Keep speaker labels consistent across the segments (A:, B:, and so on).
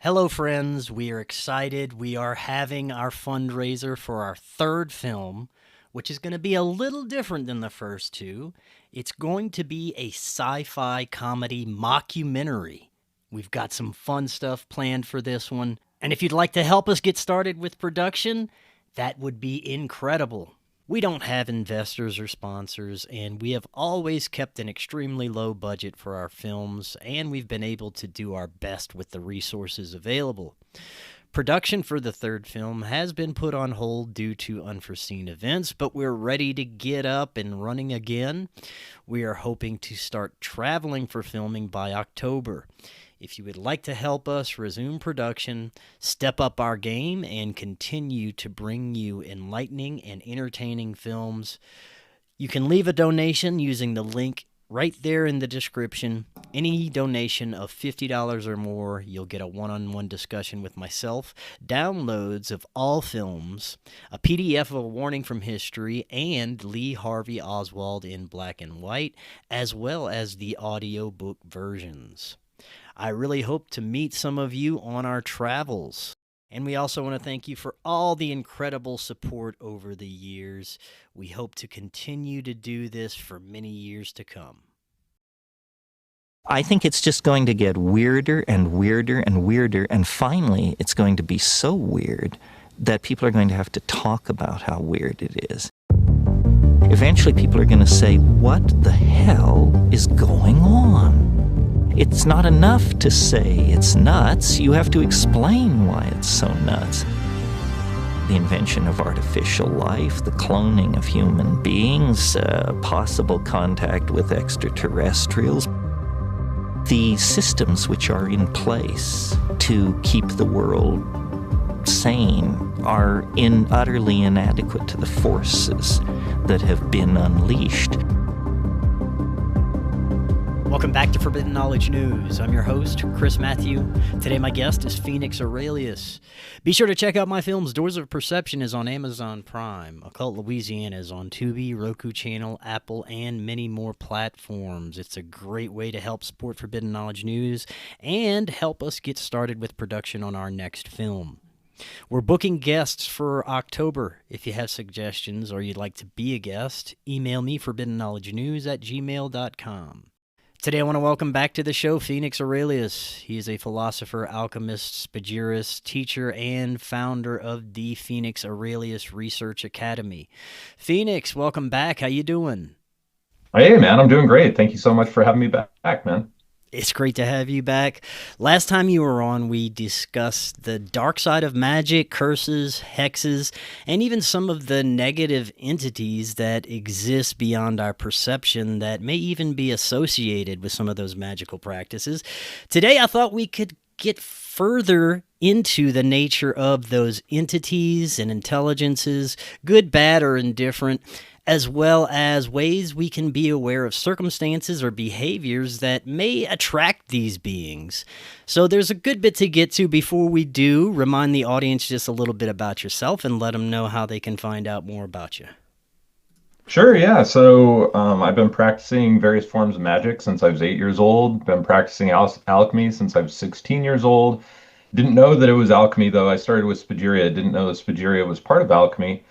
A: Hello, friends. We are excited. We are having our fundraiser for our third film, which is going to be a little different than the first two. It's going to be a sci-fi comedy mockumentary. We've got some fun stuff planned for this one. And if you'd like to help us get started with production, that would be incredible. We don't have investors or sponsors, and we have always kept an extremely low budget for our films, and we've been able to do our best with the resources available. Production for the third film has been put on hold due to unforeseen events, but we're ready to get up and running again. We are hoping to start traveling for filming by October. If you would like to help us resume production, step up our game, and continue to bring you enlightening and entertaining films, you can leave a donation using the link right there in the description. Any donation of $50 or more, you'll get a one-on-one discussion with myself, downloads of all films, a PDF of a warning from history, and Lee Harvey Oswald in black and white, as well as the audiobook versions. I really hope to meet some of you on our travels. And we also want to thank you for all the incredible support over the years. We hope to continue to do this for many years to come.
B: I think it's just going to get weirder and weirder and weirder, and finally it's going to be so weird that people are going to have to talk about how weird it is. Eventually people are going to say, what the hell is going on? It's not enough to say it's nuts. You have to explain why it's so nuts. The invention of artificial life, the cloning of human beings, possible contact with extraterrestrials, the systems which are in place to keep the world sane are utterly inadequate to the forces that have been unleashed.
A: Welcome back to Forbidden Knowledge News. I'm your host, Chris Matthew. Today my guest is Phoenix Aurelius. Be sure to check out my films. Doors of Perception is on Amazon Prime. Occult Louisiana is on Tubi, Roku Channel, Apple, and many more platforms. It's a great way to help support Forbidden Knowledge News and help us get started with production on our next film. We're booking guests for October. If you have suggestions or you'd like to be a guest, email me forbiddenknowledgenews@gmail.com. Today I want to welcome back to the show Phoenix Aurelius. He is a philosopher, alchemist, spagyrist, teacher, and founder of the Phoenix Aurelius Research Academy. Phoenix, welcome back. How you doing?
C: Hey, man, I'm doing great. Thank you so much for having me back, man.
A: It's great to have you back. Last time you were on, we discussed the dark side of magic, curses, hexes, and even some of the negative entities that exist beyond our perception that may even be associated with some of those magical practices. Today, I thought we could get further into the nature of those entities and intelligences, good, bad, or indifferent, as well as ways we can be aware of circumstances or behaviors that may attract these beings. So there's a good bit to get to. Before we do, remind the audience just a little bit about yourself and let them know how they can find out more about you.
C: Sure, yeah. So I've been practicing various forms of magic since I was 8 years old. Been practicing alchemy since I was 16 years old. Didn't know that it was alchemy, though. I started with Spagyria. Didn't know that Spagyria was part of alchemy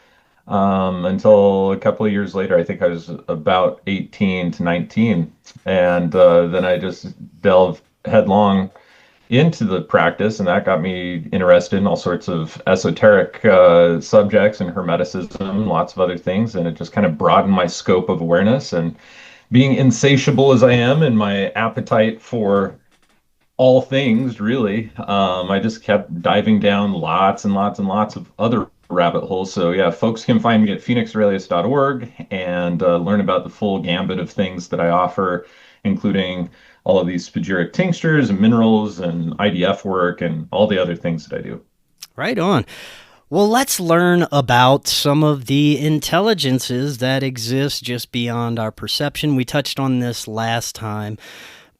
C: until a couple of years later. I think I was about 18 to 19. And then I just delved headlong into the practice, and that got me interested in all sorts of esoteric subjects and hermeticism, lots of other things, and it just kind of broadened my scope of awareness. And being insatiable as I am in my appetite for all things, really, I just kept diving down lots and lots and lots of other rabbit holes. So yeah, folks can find me at phoenixaurelius.org and learn about the full gambit of things that I offer, including all of these spagyric tinctures and minerals and IDF work and all the other things that I do.
A: Right on. Well, let's learn about some of the intelligences that exist just beyond our perception. We touched on this last time,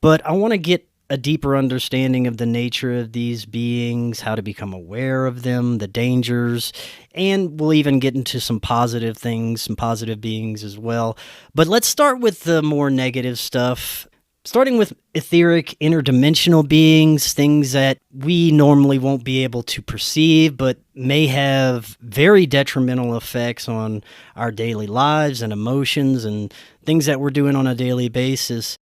A: but I want to get a deeper understanding of the nature of these beings, how to become aware of them, the dangers, and we'll even get into some positive things, some positive beings as well. But let's start with the more negative stuff. Starting with etheric, interdimensional beings, things that we normally won't be able to perceive, but may have very detrimental effects on our daily lives and emotions and things that we're doing on a daily basis.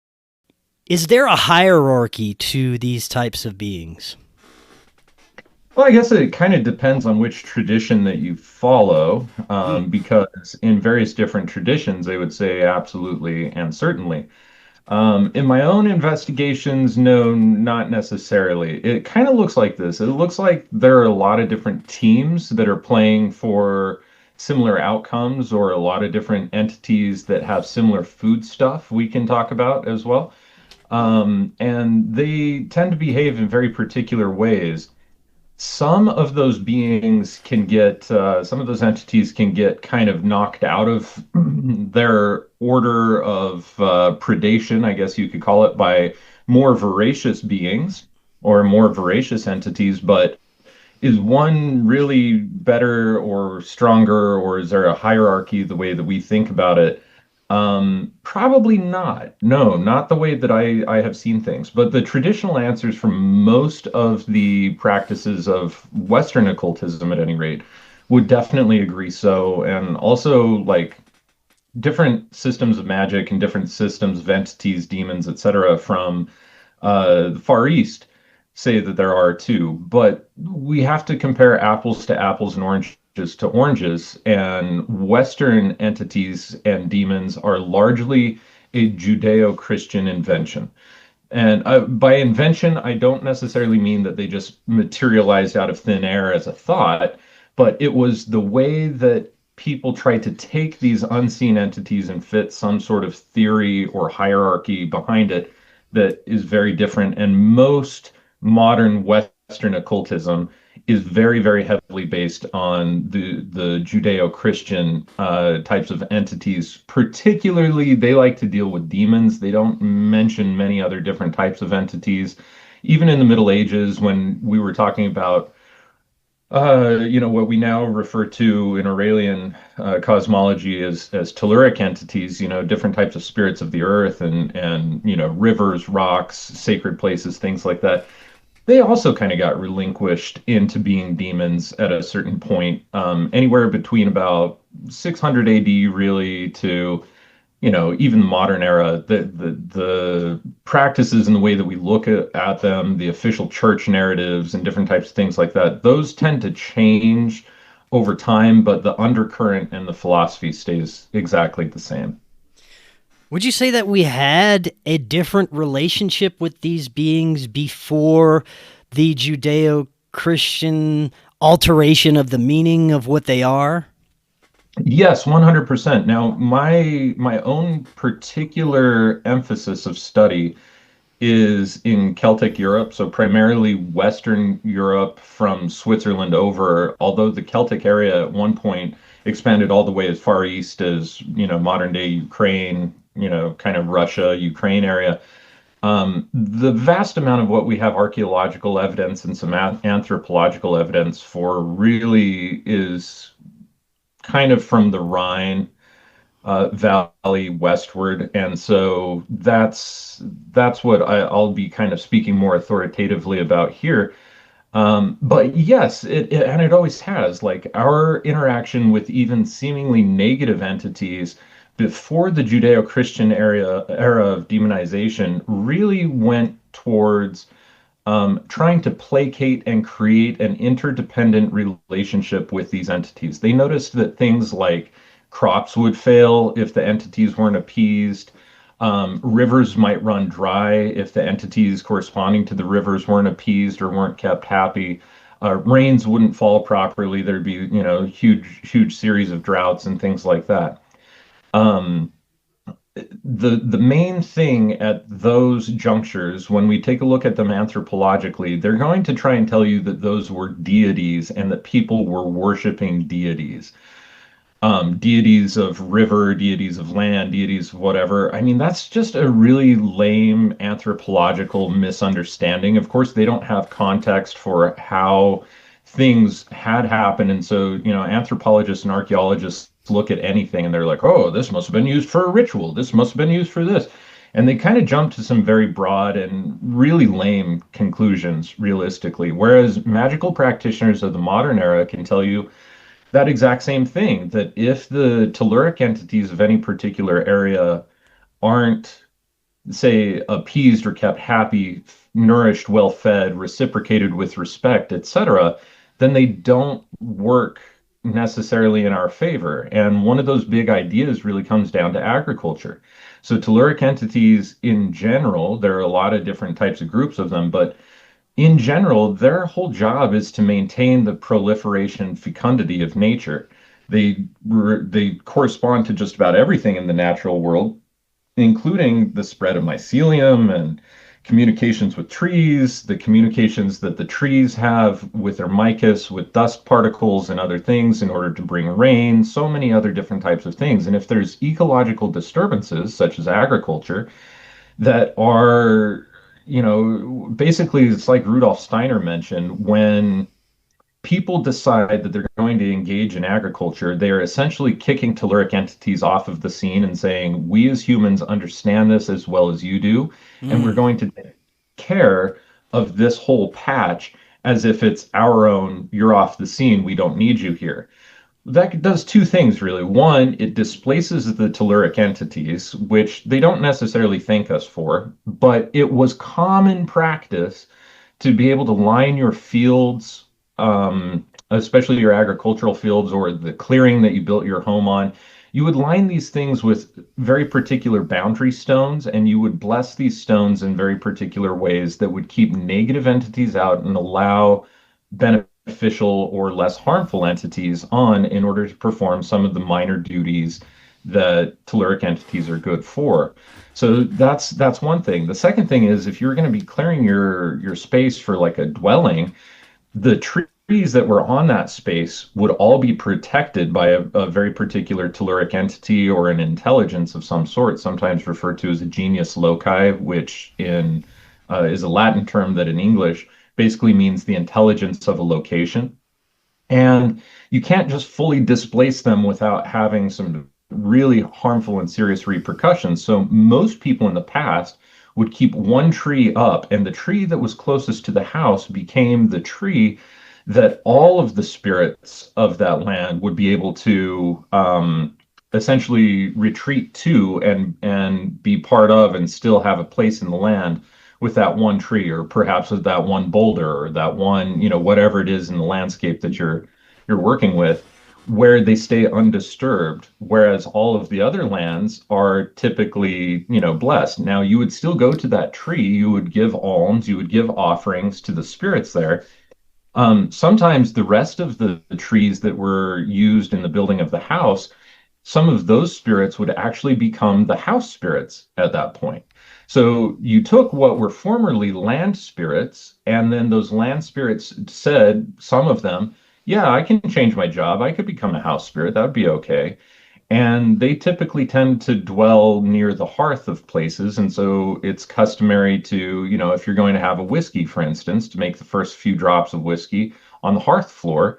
A: Is there a hierarchy to these types of beings?
C: Well, I guess it kind of depends on which tradition that you follow,
A: Hmm.
C: because in various different traditions, they would say absolutely and certainly. In my own investigations, no, not necessarily. It kind of looks like this. It looks like there are a lot of different teams that are playing for similar outcomes, or a lot of different entities that have similar food stuff we can talk about as well. And they tend to behave in very particular ways. Some of those beings can get, some of those entities can get kind of knocked out of their order of predation, I guess you could call it, by more voracious beings or more voracious entities. But is one really better or stronger, or is there a hierarchy the way that we think about it? Probably not. No, not the way that I have seen things. But the traditional answers from most of the practices of Western occultism, at any rate, would definitely agree so. And also, like, different systems of magic and different systems of entities, demons, etc., from the Far East say that there are too. But we have to compare apples to apples and oranges to oranges. And Western entities and demons are largely a Judeo-Christian invention. And by invention, I don't necessarily mean that they just materialized out of thin air as a thought, but it was the way that people tried to take these unseen entities and fit some sort of theory or hierarchy behind it that is very different. And most modern Western occultism is very, very heavily based on the Judeo-Christian types of entities. Particularly, they like to deal with demons. They don't mention many other different types of entities. Even in the Middle Ages, when we were talking about what we now refer to in Aurelian cosmology as Telluric entities, different types of spirits of the earth and rivers, rocks, sacred places, things like that. They also kind of got relinquished into being demons at a certain point, anywhere between about 600 AD really to even the modern era. The practices and the way that we look at them, the official church narratives and different types of things like that, those tend to change over time, but the undercurrent and the philosophy stays exactly the same.
A: Would you say that we had a different relationship with these beings before the Judeo Christian alteration of the meaning of what they are?
C: Yes, 100%. Now, my own particular emphasis of study is in Celtic Europe, so primarily Western Europe from Switzerland over, although the Celtic area at one point expanded all the way as far east as, modern day Ukraine, kind of Russia, Ukraine area. The vast amount of what we have archaeological evidence and some anthropological evidence for really is kind of from the Rhine valley westward, and so that's what I'll be kind of speaking more authoritatively about here. But yes, and it always has. Like, our interaction with even seemingly negative entities before the Judeo-Christian era of demonization really went towards trying to placate and create an interdependent relationship with these entities. They noticed that things like crops would fail if the entities weren't appeased. Rivers might run dry if the entities corresponding to the rivers weren't appeased or weren't kept happy. Rains wouldn't fall properly. There'd be, huge, huge series of droughts and things like that. Um, the main thing at those junctures, when we take a look at them anthropologically, they're going to try and tell you that those were deities and that people were worshiping deities. Deities of river, deities of land, deities of whatever. I mean, that's just a really lame anthropological misunderstanding. Of course, they don't have context for how things had happened. And so, anthropologists and archaeologists look at anything and they're like, oh, this must have been used for a ritual. This must have been used for this. And they kind of jump to some very broad and really lame conclusions, realistically. Whereas magical practitioners of the modern era can tell you that exact same thing, that if the telluric entities of any particular area aren't, say, appeased or kept happy, nourished, well fed, reciprocated with respect, etc., then they don't work necessarily in our favor. And one of those big ideas really comes down to agriculture. So, telluric entities in general, there are a lot of different types of groups of them, but in general, their whole job is to maintain the proliferation fecundity of nature. They correspond to just about everything in the natural world, including the spread of mycelium and communications with trees, the communications that the trees have with their micas, with dust particles and other things in order to bring rain, so many other different types of things. And if there's ecological disturbances, such as agriculture, that are, basically it's like Rudolf Steiner mentioned, when people decide that they're going to engage in agriculture, they are essentially kicking telluric entities off of the scene and saying, we as humans understand this as well as you do, and we're
A: Mm.
C: going to take care of this whole patch as if it's our own, you're off the scene, we don't need you here. That does two things really. One, it displaces the telluric entities, which they don't necessarily thank us for, but it was common practice to be able to line your fields, especially your agricultural fields or the clearing that you built your home on. You would line these things with very particular boundary stones, and you would bless these stones in very particular ways that would keep negative entities out and allow beneficial or less harmful entities on in order to perform some of the minor duties that telluric entities are good for. So that's one thing. The second thing is if you're going to be clearing your space for like a dwelling, the trees that were on that space would all be protected by a very particular telluric entity or an intelligence of some sort, sometimes referred to as a genius loci, which in is a Latin term that in English basically means the intelligence of a location. And you can't just fully displace them without having some really harmful and serious repercussions. So most people in the past would keep one tree up, and the tree that was closest to the house became the tree that all of the spirits of that land would be able to essentially retreat to and be part of and still have a place in the land with that one tree, or perhaps with that one boulder, or that one, whatever it is in the landscape that you're working with, where they stay undisturbed, whereas all of the other lands are typically, blessed. Now, you would still go to that tree, you would give alms, you would give offerings to the spirits there. Sometimes the rest of the trees that were used in the building of the house, some of those spirits would actually become the house spirits at that point. So you took what were formerly land spirits, and then those land spirits said, some of them, yeah, I can change my job. I could become a house spirit. That would be okay. And they typically tend to dwell near the hearth of places. And so it's customary to, if you're going to have a whiskey, for instance, to make the first few drops of whiskey on the hearth floor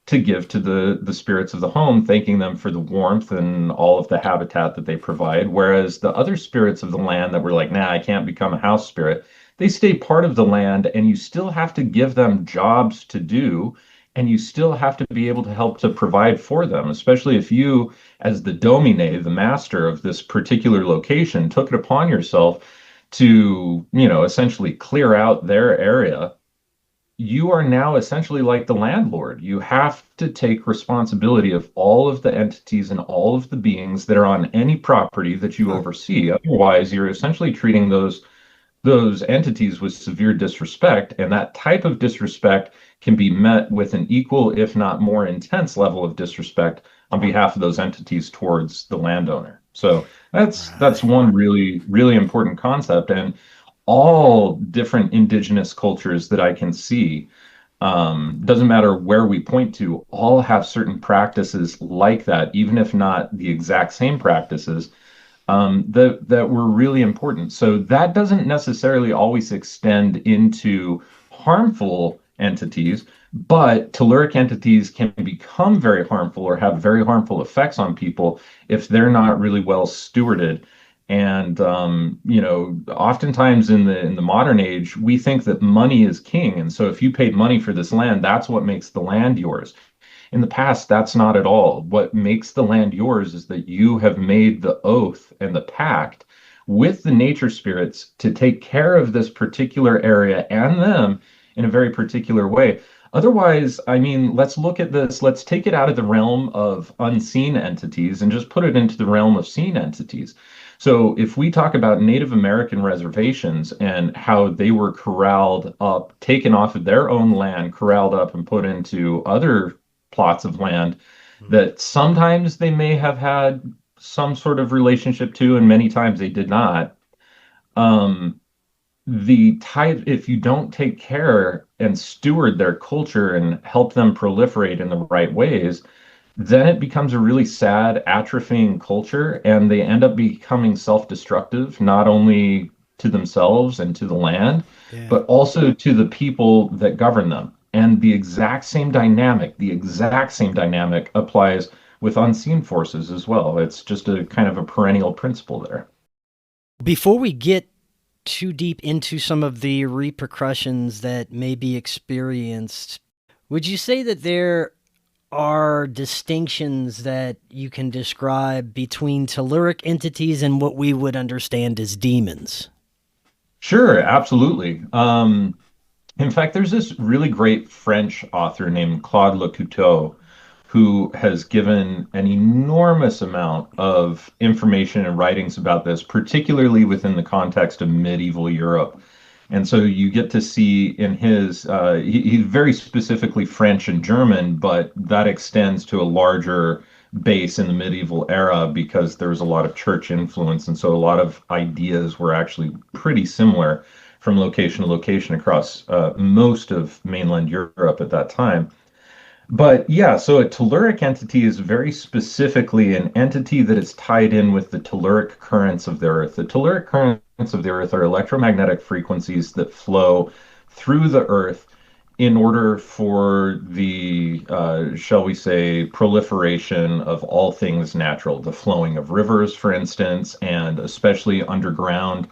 C: to give to the spirits of the home, thanking them for the warmth and all of the habitat that they provide. Whereas the other spirits of the land that were like, nah, I can't become a house spirit, they stay part of the land, and you still have to give them jobs to do, and you still have to be able to help to provide for them, especially if you, as the domine, the master of this particular location, took it upon yourself to, essentially clear out their area. You are now essentially like the landlord. You have to take responsibility of all of the entities and all of the beings that are on any property that you
A: Huh.
C: oversee. Otherwise, you're essentially treating those entities with severe disrespect, and that type of disrespect can be met with an equal, if not more intense level of disrespect on behalf of those entities towards the landowner. So that's
A: Right.
C: one really, really important concept. And all different indigenous cultures that I can see, doesn't matter where we point to, all have certain practices like that, even if not the exact same practices, that were really important. So that doesn't necessarily always extend into harmful entities, but telluric entities can become very harmful or have very harmful effects on people if they're not really well stewarded. And oftentimes in the modern age, we think that money is king. And so if you paid money for this land, that's what makes the land yours. In the past, that's not at all. What makes the land yours is that you have made the oath and the pact with the nature spirits to take care of this particular area and them in a very particular way. Otherwise, I mean, let's look at this. Let's take it out of the realm of unseen entities and just put it into the realm of seen entities. So, if we talk about Native American reservations and how they were corralled up, taken off of their own land, corralled up and put into other plots of land that sometimes they may have had some sort of relationship to, and many times they did not. Um, the type, if you don't take care and steward their culture and help them proliferate in the right ways, then it becomes a really sad, atrophying culture, and they end up becoming self-destructive, not only to themselves and to the land,
A: Yeah.
C: but also to the people that govern them. And the exact same dynamic applies with unseen forces as well. It's just a kind of a perennial principle there.
A: Before we get too deep into some of the repercussions that may be experienced, would you say that there are distinctions that you can describe between telluric entities and what we would understand as demons?
C: Sure, absolutely. In fact, there's this really great French author named Claude Locouteau who has given an enormous amount of information and writings about this, particularly within the context of medieval Europe. And so you get to see in his, he's very specifically French and German, but that extends to a larger base in the medieval era because there was a lot of church influence. And so a lot of ideas were actually pretty similar from location to location across most of mainland Europe at that time. But yeah, so a telluric entity is very specifically an entity that is tied in with the telluric currents of the Earth. The telluric currents of the Earth are electromagnetic frequencies that flow through the Earth in order for the, shall we say, proliferation of all things natural, the flowing of rivers, for instance, and especially underground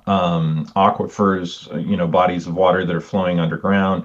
C: aquifers, bodies of water that are flowing underground,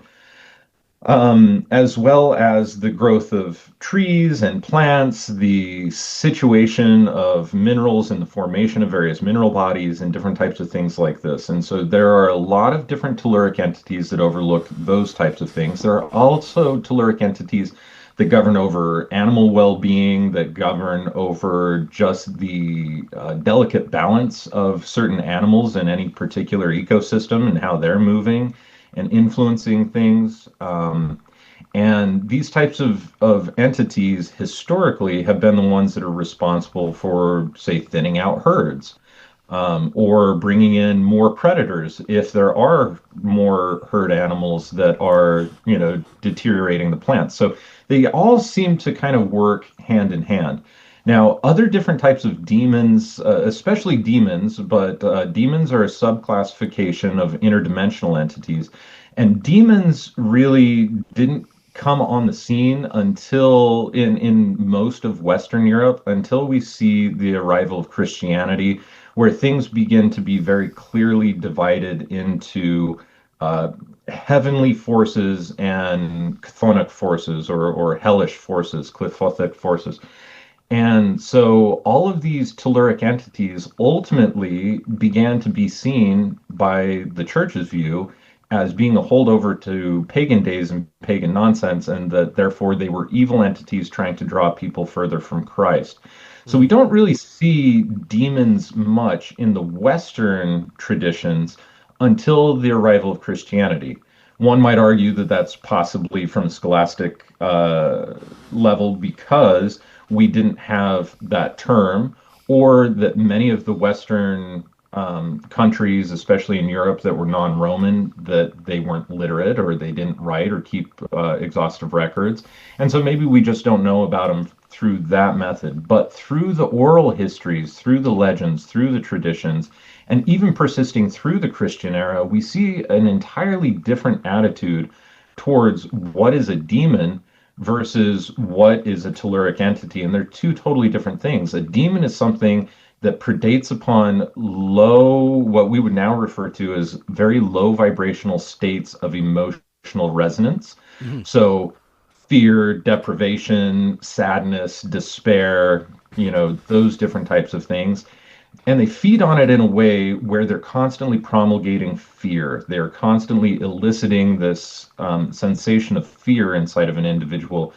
C: as well as the growth of trees and plants, the situation of minerals and the formation of various mineral bodies and different types of things like this. And so there are a lot of different telluric entities that overlook those types of things. There are also telluric entities that govern over animal well-being, that govern over just the delicate balance of certain animals in any particular ecosystem and how they're moving and influencing things. And these types of entities historically have been the ones that are responsible for, say, thinning out herds, or bringing in more predators if there are more herd animals that are, deteriorating the plants. So they all seem to kind of work hand in hand. Now, other different types of demons, especially demons, but demons are a subclassification of interdimensional entities. And demons really didn't come on the scene until in most of Western Europe, until we see the arrival of Christianity, where things begin to be very clearly divided into heavenly forces and chthonic forces or hellish forces, clithothic forces. And so all of these telluric entities ultimately began to be seen by the church's view as being a holdover to pagan days and pagan nonsense, and that therefore they were evil entities trying to draw people further from Christ. So we don't really see demons much in the Western traditions until the arrival of Christianity. One might argue that that's possibly from a scholastic level because we didn't have that term, or that many of the Western countries, especially in Europe, that were non-Roman, that they weren't literate or they didn't write or keep exhaustive records. And so maybe we just don't know about them through that method. But through the oral histories, through the legends, through the traditions, and even persisting through the Christian era, we see an entirely different attitude towards what is a demon versus what is a telluric entity. And they're two totally different things. A demon is something that predates upon low, what we would now refer to as very low vibrational states of emotional resonance.
A: Mhm.
C: So fear, deprivation, sadness, despair, those different types of things. And they feed on it in a way where they're constantly promulgating fear. They're constantly eliciting this sensation of fear inside of an individual.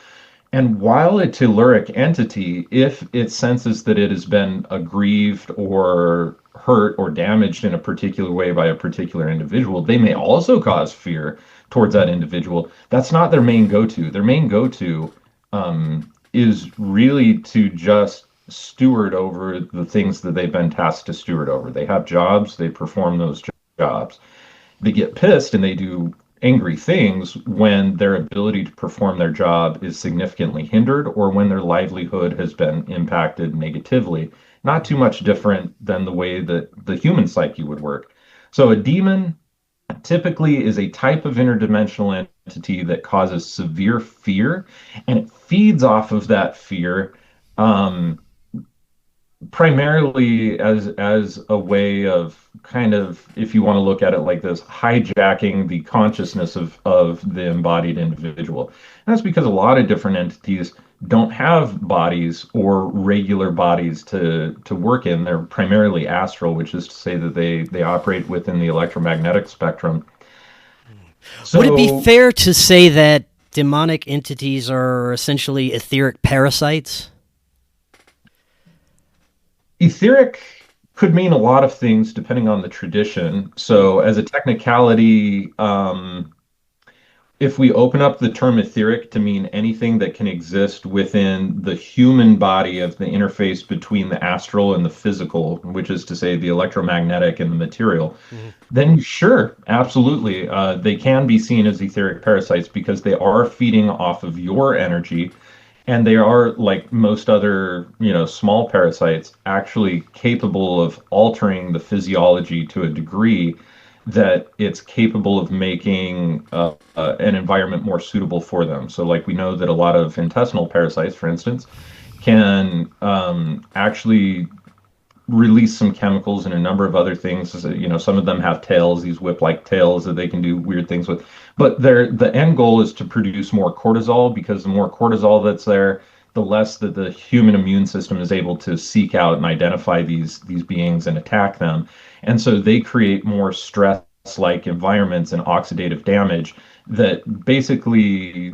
C: And while a telluric entity, if it senses that it has been aggrieved or hurt or damaged in a particular way by a particular individual, they may also cause fear towards that individual. That's not their main go-to. Their main go-to is really to just steward over the things that they've been tasked to steward over. They have jobs, they perform those jobs. They get pissed and they do angry things when their ability to perform their job is significantly hindered or when their livelihood has been impacted negatively. Not too much different than the way that the human psyche would work. So a demon typically is a type of interdimensional entity that causes severe fear, and it feeds off of that fear, primarily as a way of kind of, if you want to look at it like this, hijacking the consciousness of the embodied individual. And that's because a lot of different entities don't have bodies or regular bodies to work in. They're primarily astral, which is to say that they operate within the electromagnetic spectrum.
A: Would it be
C: So
A: fair to say that demonic entities are essentially etheric parasites?
C: etheric could mean a lot of things depending on the tradition. So, as a technicality, if we open up the term etheric to mean anything that can exist within the human body of the interface between the astral and the physical, which is to say the electromagnetic and the material, then sure, absolutely, they can be seen as etheric parasites because they are feeding off of your energy, and they are, like most other, small parasites, actually capable of altering the physiology to a degree that it's capable of making an environment more suitable for them. So, like, we know that a lot of intestinal parasites, for instance, can actually release some chemicals and a number of other things. Some of them have tails, these whip-like tails that they can do weird things with. But the end goal is to produce more cortisol, because the more cortisol that's there, the less that the human immune system is able to seek out and identify these beings and attack them. And so they create more stress-like environments and oxidative damage that basically,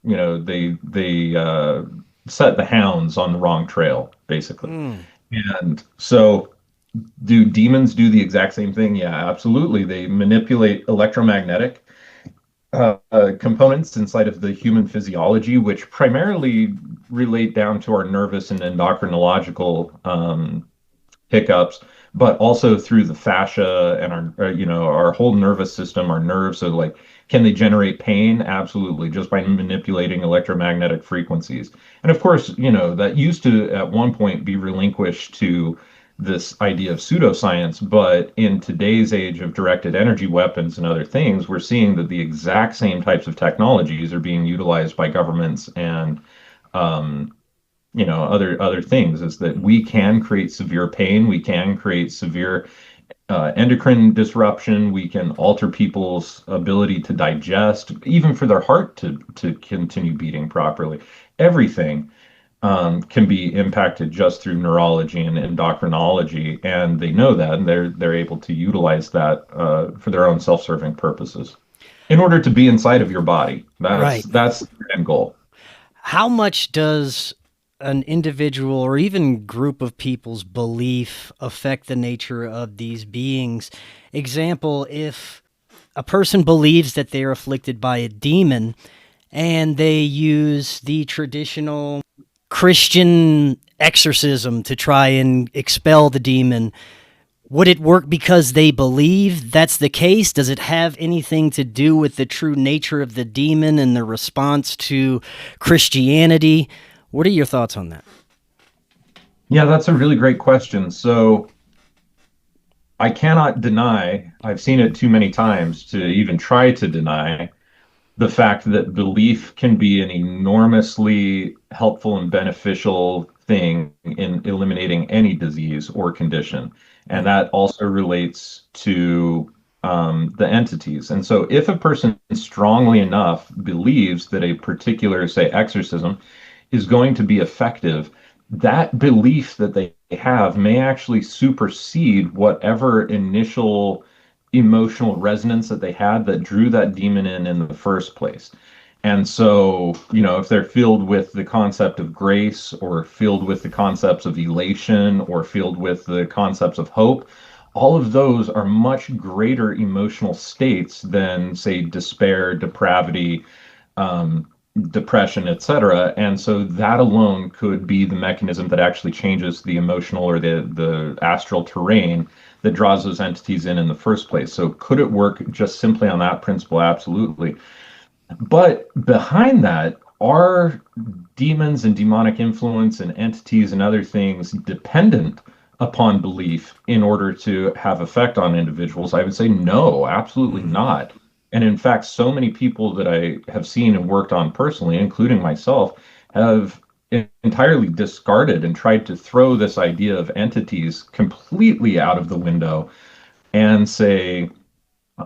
C: they set the hounds on the wrong trail, basically. And so, do demons do the exact same thing? Yeah, absolutely. They manipulate electromagnetic components inside of the human physiology, which primarily relate down to our nervous and endocrinological hiccups, but also through the fascia and our whole nervous system, our nerves. So, like, can they generate pain? Absolutely, just by manipulating electromagnetic frequencies. And of course, that used to at one point be relinquished to this idea of pseudoscience, but in today's age of directed energy weapons and other things, we're seeing that the exact same types of technologies are being utilized by governments and other things. Is that we can create severe pain, we can create severe endocrine disruption, we can alter people's ability to digest, even for their heart to continue beating properly. Everything can be impacted just through neurology and endocrinology, and they know that, and they're able to utilize that for their own self-serving purposes in order to be inside of your body.
A: Right.
C: That's the end goal.
A: How much does an individual or even group of people's belief affect the nature of these beings? Example, if a person believes that they're afflicted by a demon and they use the traditional Christian exorcism to try and expel the demon, would it work because they believe that's the case? Does it have anything to do with the true nature of the demon and the response to Christianity? What are your thoughts on that?
C: Yeah, that's a really great question. So I cannot deny, I've seen it too many times to even try to deny the fact that belief can be an enormously helpful and beneficial thing in eliminating any disease or condition. And
A: Mm.
C: that also relates to the entities. And so if a person strongly enough believes that a particular, say, exorcism is going to be effective, that belief that they have may actually supersede whatever initial emotional resonance that they had that drew that demon in the first place. And so, if they're filled with the concept of grace or filled with the concepts of elation or filled with the concepts of hope, all of those are much greater emotional states than, say, despair, depravity, um, depression, etc. And so that alone could be the mechanism that actually changes the emotional or the astral terrain that draws those entities in the first place. So could it work just simply on that principle? Absolutely. But behind that are demons and demonic influence and entities and other things dependent upon belief in order to have effect on individuals? I would say no, absolutely
A: Mm.
C: not. And in fact, so many people that I have seen and worked on personally, including myself, have entirely discarded and tried to throw this idea of entities completely out of the window and say,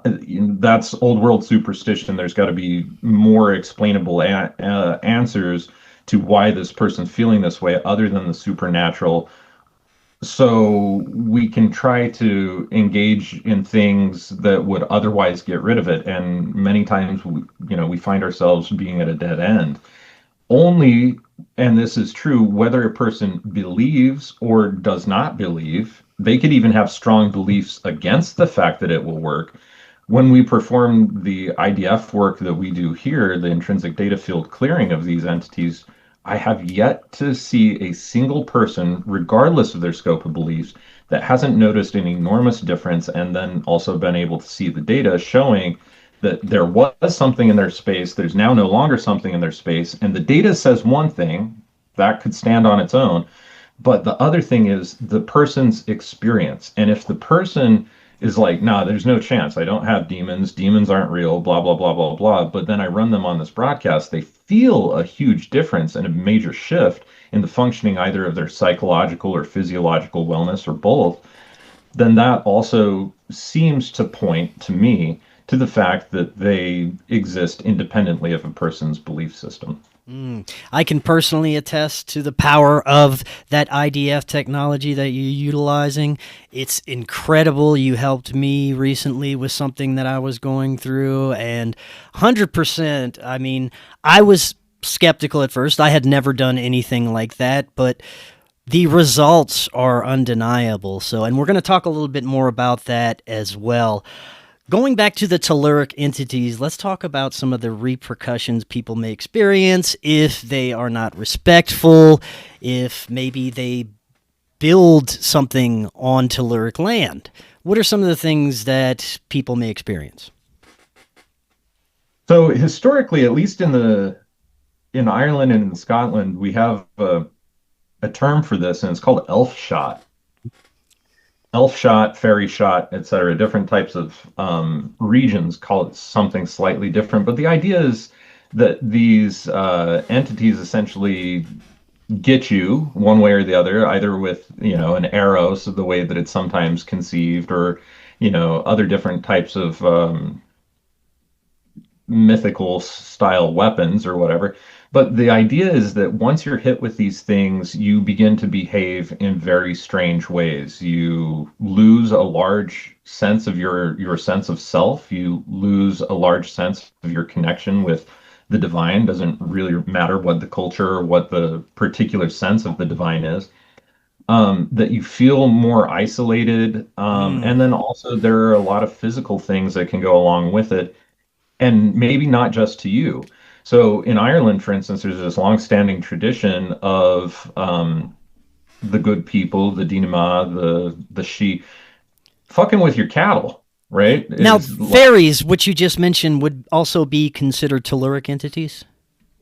C: that's old world superstition. There's got to be more explainable answers to why this person's feeling this way other than the supernatural. So we can try to engage in things that would otherwise get rid of it. And many times, we find ourselves being at a dead end. Only, and this is true, whether a person believes or does not believe, they could even have strong beliefs against the fact that it will work. When we perform the IDF work that we do here, the intrinsic data field clearing of these entities, I have yet to see a single person, regardless of their scope of beliefs, that hasn't noticed an enormous difference and then also been able to see the data showing that there was something in their space, there's now no longer something in their space, and the data says one thing that could stand on its own, but the other thing is the person's experience. And if the person is like, nah, there's no chance. I don't have demons. Demons aren't real, blah, blah, blah, blah, blah. But then I run them on this broadcast. They feel a huge difference and a major shift in the functioning either of their psychological or physiological wellness or both. Then that also seems to point to me to the fact that they exist independently of a person's belief system.
A: Mm. I can personally attest to the power of that IDF technology that you're utilizing. It's incredible. You helped me recently with something that I was going through, and 100%. I mean, I was skeptical at first. I had never done anything like that, but the results are undeniable. So, and we're going to talk a little bit more about that as well. Going back to the telluric entities, let's talk about some of the repercussions people may experience if they are not respectful, if maybe they build something on telluric land. What are some of the things that people may experience?
C: So historically, at least in Ireland and in Scotland, we have a term for this, and it's called elf shot. Elf shot, fairy shot, etc. Different types of regions call it something slightly different, but the idea is that these entities essentially get you one way or the other, either with an arrow, so the way that it's sometimes conceived, or other different types of mythical style weapons or whatever. But the idea is that once you're hit with these things, you begin to behave in very strange ways. You lose a large sense of your sense of self. You lose a large sense of your connection with the divine. Doesn't really matter what the culture or what the particular sense of the divine is. That you feel more isolated.
A: Mm.
C: And then also there are a lot of physical things that can go along with it, and maybe not just to you. So in Ireland, for instance, there's this long-standing tradition of the good people, the Dinema, the Shi, fucking with your cattle, right?
A: Now,
C: Is like,
A: fairies, which you just mentioned, would also be considered telluric entities?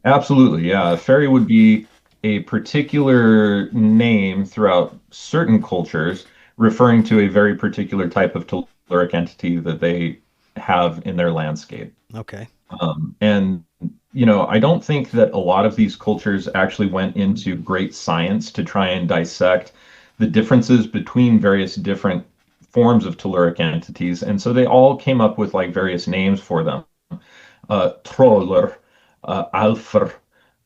C: absolutely, yeah. A fairy would be a particular name throughout certain cultures, referring to a very particular type of telluric entity that they have in their landscape.
A: Okay.
C: And I don't think that a lot of these cultures actually went into great science to try and dissect the differences between various different forms of telluric entities. And so they all came up with like various names for them. Troller, Alfr,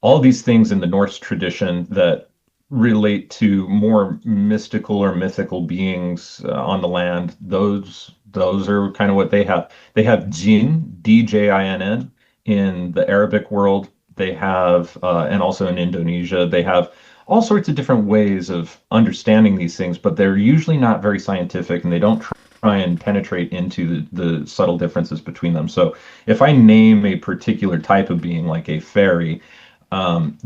C: all these things in the Norse tradition that relate to more mystical or mythical beings on the land. Those are kind of what they have. They have Jinn, Djinn, in the Arabic world. They have, and also in Indonesia, they have all sorts of different ways of understanding these things, but they're usually not very scientific and they don't try and penetrate into the subtle differences between them. So if I name a particular type of being like a fairy, um,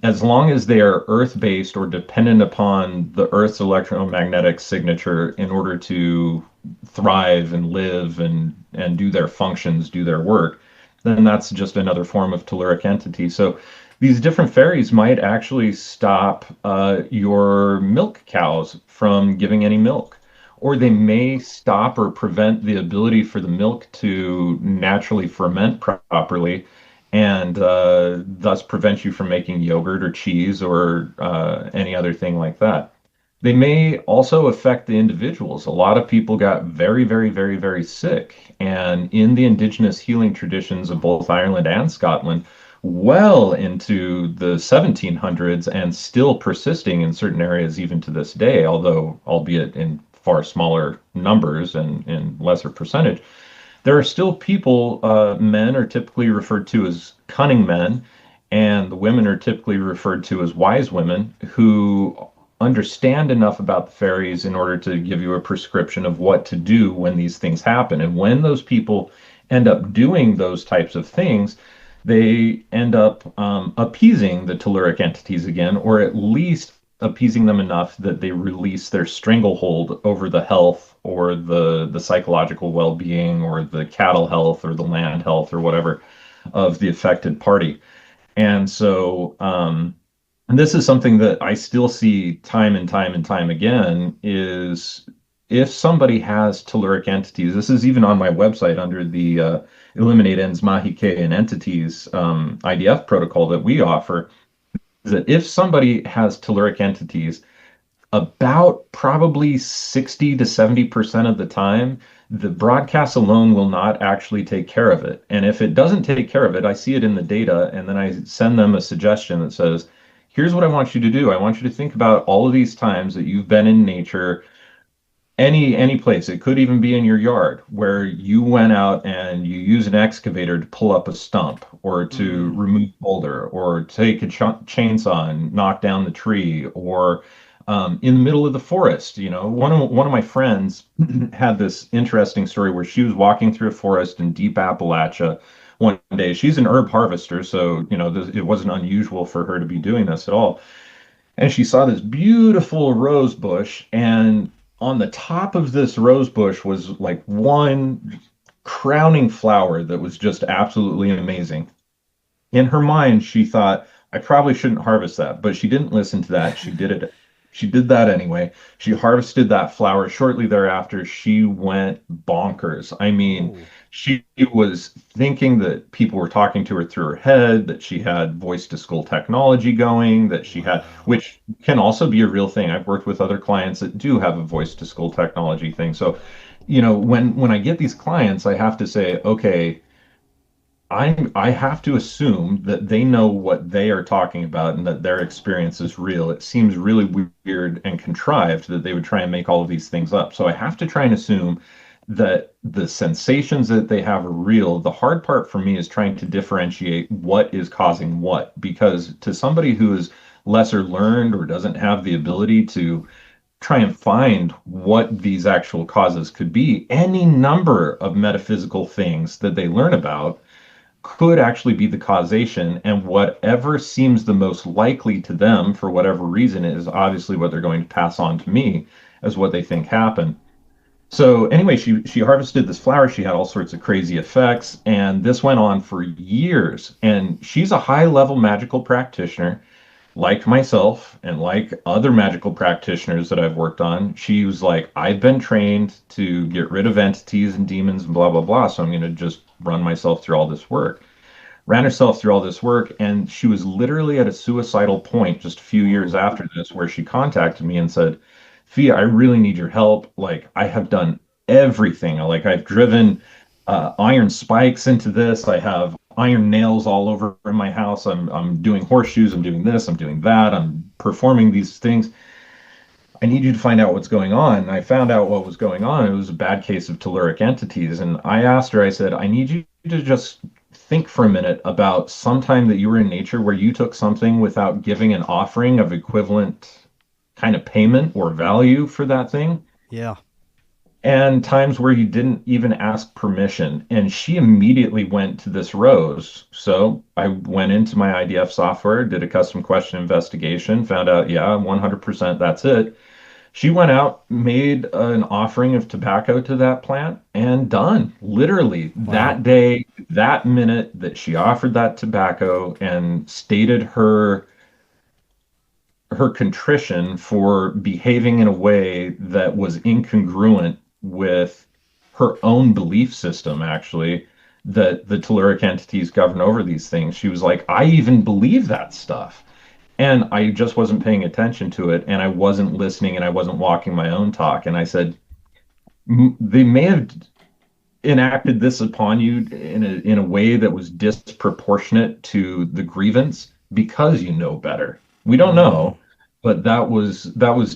C: as long as they are Earth-based or dependent upon the Earth's electromagnetic signature in order to thrive and live and do their functions, do their work, then that's just another form of telluric entity. So these different fairies might actually stop your milk cows from giving any milk, or they may stop or prevent the ability for the milk to naturally ferment properly and thus prevent you from making yogurt or cheese or any other thing like that. They may also affect the individuals. A lot of people got very, very, very, very sick. And in the indigenous healing traditions of both Ireland and Scotland, well into the 1700s and still persisting in certain areas even to this day, although albeit in far smaller numbers and in lesser percentage, there are still people, men are typically referred to as cunning men, and the women are typically referred to as wise women who understand enough about the fairies in order to give you a prescription of what to do when these things happen. And when those people end up doing those types of things, they end up appeasing the telluric entities again, or at least appeasing them enough that they release their stranglehold over the health or the psychological well-being or the cattle health or the land health or whatever of the affected party. And so and this is something that I still see time and time and time again is if somebody has telluric entities, this is even on my website under the Eliminate Ends Mahike and Entities IDF protocol that we offer, is that if somebody has telluric entities, about probably 60 to 70% of the time, the broadcast alone will not actually take care of it. And if it doesn't take care of it, I see it in the data and then I send them a suggestion that says, here's what I want you to do. I want you to think about all of these times that you've been in nature, any place. It could even be in your yard where you went out and you use an excavator to pull up a stump or to remove boulder or take a chainsaw and knock down the tree or in the middle of the forest. One of my friends had this interesting story where she was walking through a forest in deep Appalachia one day. She's an herb harvester, so it wasn't unusual for her to be doing this at all. And she saw this beautiful rose bush, and on the top of this rose bush was like one crowning flower that was just absolutely amazing. In her mind, she thought, I probably shouldn't harvest that, but she didn't listen to that. She did it. She did that anyway. She harvested that flower. Shortly thereafter, she went bonkers. I mean,
A: Oh,
C: she was thinking that people were talking to her through her head, that she had voice to skull technology going, that she had,
A: wow.
C: which can also be a real thing. I've worked with other clients that do have a voice to skull technology thing. So, when I get these clients, I have to say, okay, I have to assume that they know what they are talking about and that their experience is real. It seems really weird and contrived that they would try and make all of these things up. So I have to try and assume that the sensations that they have are real. The hard part for me is trying to differentiate what is causing what, because to somebody who is lesser learned or doesn't have the ability to try and find what these actual causes could be, any number of metaphysical things that they learn about could actually be the causation, and whatever seems the most likely to them for whatever reason is obviously what they're going to pass on to me as what they think happened. So anyway, she harvested this flower. She had all sorts of crazy effects, and this went on for years. And she's a high level magical practitioner like myself and like other magical practitioners that I've worked on. She was like, I've been trained to get rid of entities and demons and blah blah blah, so I'm going to just run myself through all this work. ran herself through all this work, and she was literally at a suicidal point just a few years after this, where she contacted me and said, Fia, I really need your help. Like, I have done everything. Like, I've driven iron spikes into this. I have iron nails all over in my house. I'm doing horseshoes. I'm doing this. I'm doing that. I'm performing these things. I need you to find out what's going on. And I found out what was going on. It was a bad case of telluric entities. And I asked her, I said, I need you to just think for a minute about some time that you were in nature where you took something without giving an offering of equivalent kind of payment or value for that thing,
A: Yeah.
C: and times where you didn't even ask permission. And she immediately went to this rose. So I went into my IDF software, did a custom question investigation, found out, yeah, 100% that's it. She went out, made an offering of tobacco to that plant, and done. Literally
A: Wow.
C: that day, that minute that she offered that tobacco and stated her contrition for behaving in a way that was incongruent with her own belief system, actually, that the telluric entities govern over these things. She was like, I even believe that stuff. And I just wasn't paying attention to it, and I wasn't listening, and I wasn't walking my own talk. And I said, They may have enacted this upon you in a way that was disproportionate to the grievance because you know better. We don't
A: Mm.
C: know, but that was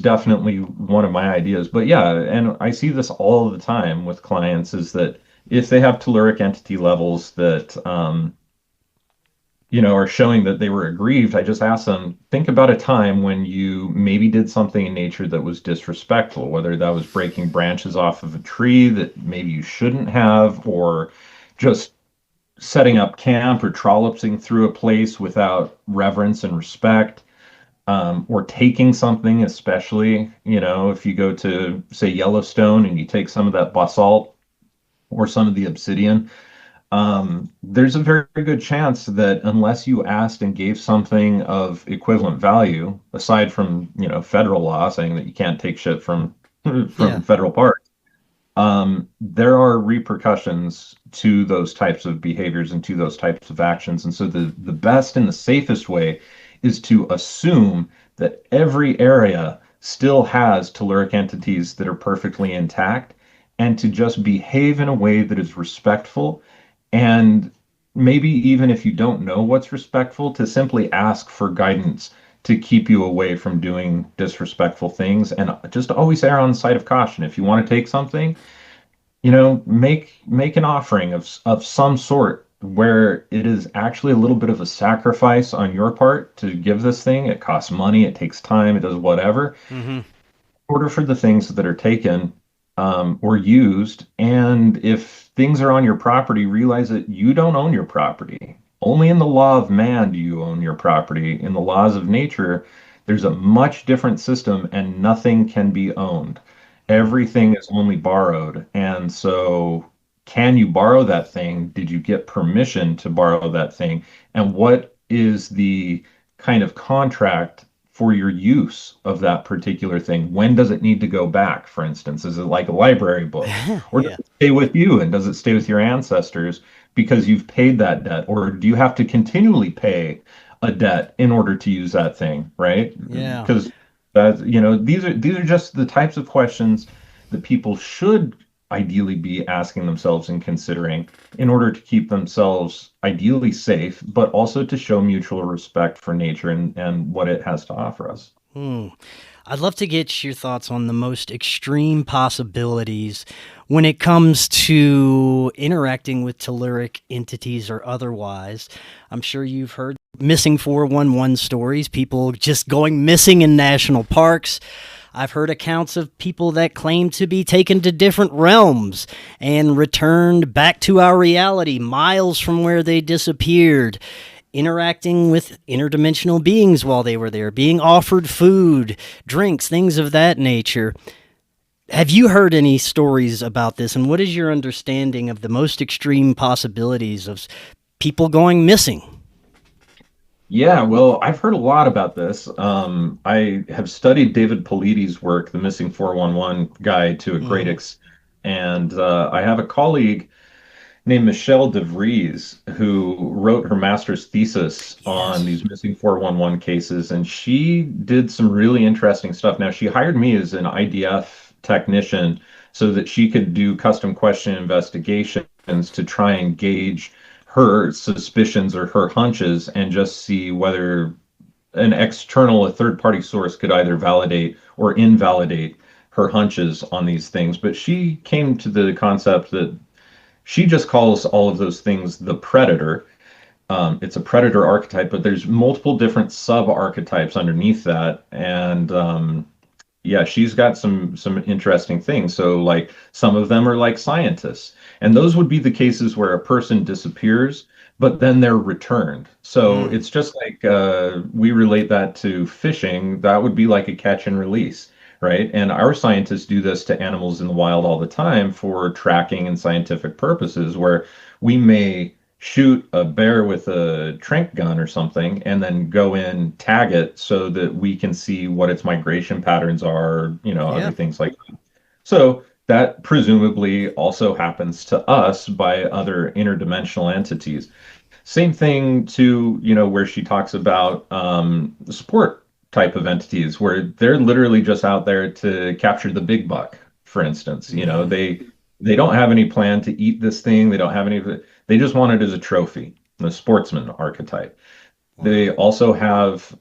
C: definitely one of my ideas. But yeah, and I see this all the time with clients is that if they have telluric entity levels that are showing that they were aggrieved, I just ask them, think about a time when you maybe did something in nature that was disrespectful, whether that was breaking branches off of a tree that maybe you shouldn't have, or just setting up camp or trollopsing through a place without reverence and respect, or taking something, especially, if you go to, say, Yellowstone and you take some of that basalt or some of the obsidian, there's a very good chance that unless you asked and gave something of equivalent value, aside from, federal law saying that you can't take shit from
A: Yeah.
C: from federal parks, there are repercussions to those types of behaviors and to those types of actions. And so the best and the safest way is to assume that every area still has telluric entities that are perfectly intact, and to just behave in a way that is respectful, and maybe even if you don't know what's respectful, to simply ask for guidance to keep you away from doing disrespectful things, and just always err on the side of caution. If you want to take something, make an offering of some sort where it is actually a little bit of a sacrifice on your part to give this thing. It costs money, it takes time, it does whatever,
A: Hmm.
C: order for the things that are taken, or used. And if things are on your property, realize that you don't own your property. Only in the law of man do you own your property. In the laws of nature, there's a much different system, and nothing can be owned. Everything is only borrowed. And so, can you borrow that thing? Did you get permission to borrow that thing? And what is the kind of contract for your use of that particular thing? When does it need to go back, for instance? Is it like a library book? Or does
A: Yeah.
C: it stay with you, and does it stay with your ancestors because you've paid that debt? Or do you have to continually pay a debt in order to use that thing, right?
A: Yeah.
C: Because these are just the types of questions that people should ideally be asking themselves and considering in order to keep themselves ideally safe, but also to show mutual respect for nature and what it has to offer us.
A: Hmm. I'd love to get your thoughts on the most extreme possibilities when it comes to interacting with telluric entities or otherwise. I'm sure you've heard missing 411 stories, people just going missing in national parks. I've heard accounts of people that claim to be taken to different realms and returned back to our reality miles from where they disappeared, interacting with interdimensional beings while they were there, being offered food, drinks, things of that nature. Have you heard any stories about this, and what is your understanding of the most extreme possibilities of people going missing?
C: Yeah, well, I've heard a lot about this. I have studied David Politi's work, the Missing 411 Guide, to a great
A: Mm-hmm.
C: extent. And I have a colleague named Michelle DeVries who wrote her master's thesis on
A: Yes.
C: these missing 411 cases, and she did some really interesting stuff. Now, she hired me as an IDF technician so that she could do custom question investigations to try and gauge her suspicions or her hunches and just see whether an external, a third party source could either validate or invalidate her hunches on these things. But she came to the concept that she just calls all of those things the predator. It's a predator archetype, but there's multiple different sub archetypes underneath that, and yeah, she's got some interesting things. So like some of them are like scientists, and those would be the cases where a person disappears, but then they're returned. So
A: Mm.
C: it's just like we relate that to fishing. That would be like a catch and release, right? And our scientists do this to animals in the wild all the time for tracking and scientific purposes, where we may shoot a bear with a tranq gun or something and then go in, tag it so that we can see what its migration patterns are, other
A: Yeah.
C: things like that. So that presumably also happens to us by other interdimensional entities. Same thing to, where she talks about sport type of entities where they're literally just out there to capture the big buck, for instance.
A: Hmm.
C: They don't have any plan to eat this thing. They don't have any, they just want it as a trophy, the sportsman archetype. They
A: Wow.
C: also have,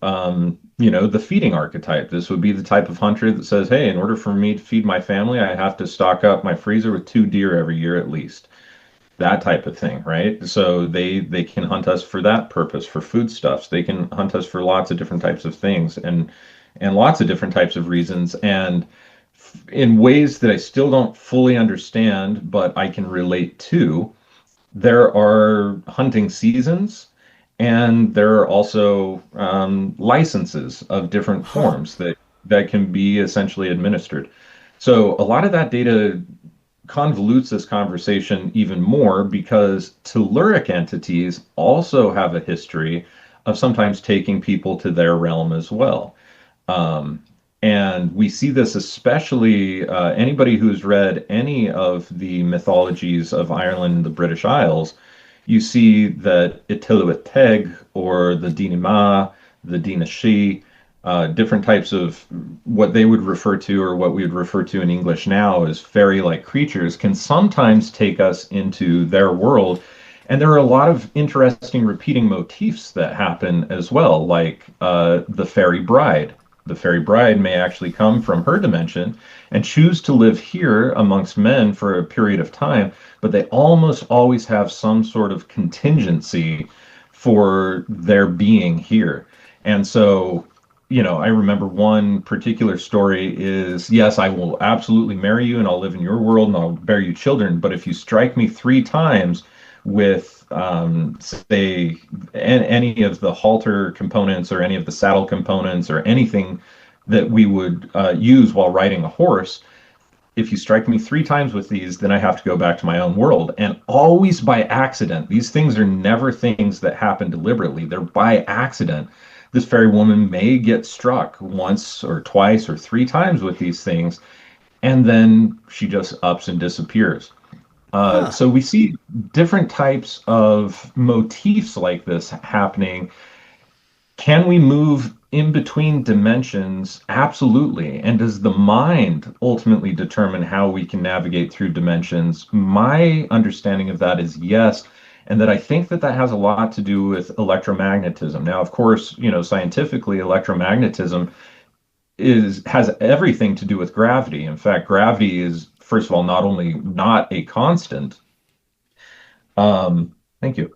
C: the feeding archetype. This would be the type of hunter that says, hey, in order for me to feed my family, I have to stock up my freezer with 2 deer every year at least, that type of thing, right? So they can hunt us for that purpose, for foodstuffs. They can hunt us for lots of different types of things and lots of different types of reasons and in ways that I still don't fully understand, but I can relate to. There are hunting seasons and there are also licenses of different
A: Huh.
C: forms that can be essentially administered. So a lot of that data convolutes this conversation even more because telluric entities also have a history of sometimes taking people to their realm as well. Um, and we see this especially anybody who's read any of the mythologies of Ireland and the British Isles, you see that Itiluateg or the Dinima, the Dinashi, different types of what they would refer to or what we would refer to in English now as fairy-like creatures can sometimes take us into their world. And there are a lot of interesting repeating motifs that happen as well, like the fairy bride. The fairy bride may actually come from her dimension and choose to live here amongst men for a period of time, but they almost always have some sort of contingency for their being here. And so, I remember one particular story is, yes, I will absolutely marry you and I'll live in your world and I'll bear you children. But if you strike me 3 times with, say, any of the halter components or any of the saddle components or anything that we would use while riding a horse, if you strike me 3 times with these, then I have to go back to my own world. And always by accident. These things are never things that happen deliberately, they're by accident. This fairy woman may get struck once or twice or 3 times with these things, and then she just ups and disappears.
A: Huh.
C: So we see different types of motifs like this happening. Can we move in between dimensions? Absolutely. And does the mind ultimately determine how we can navigate through dimensions? My understanding of that is yes. And that I think that that has a lot to do with electromagnetism. Now, of course, scientifically, electromagnetism has everything to do with gravity. In fact, gravity is, first of all, not only not a constant, thank you.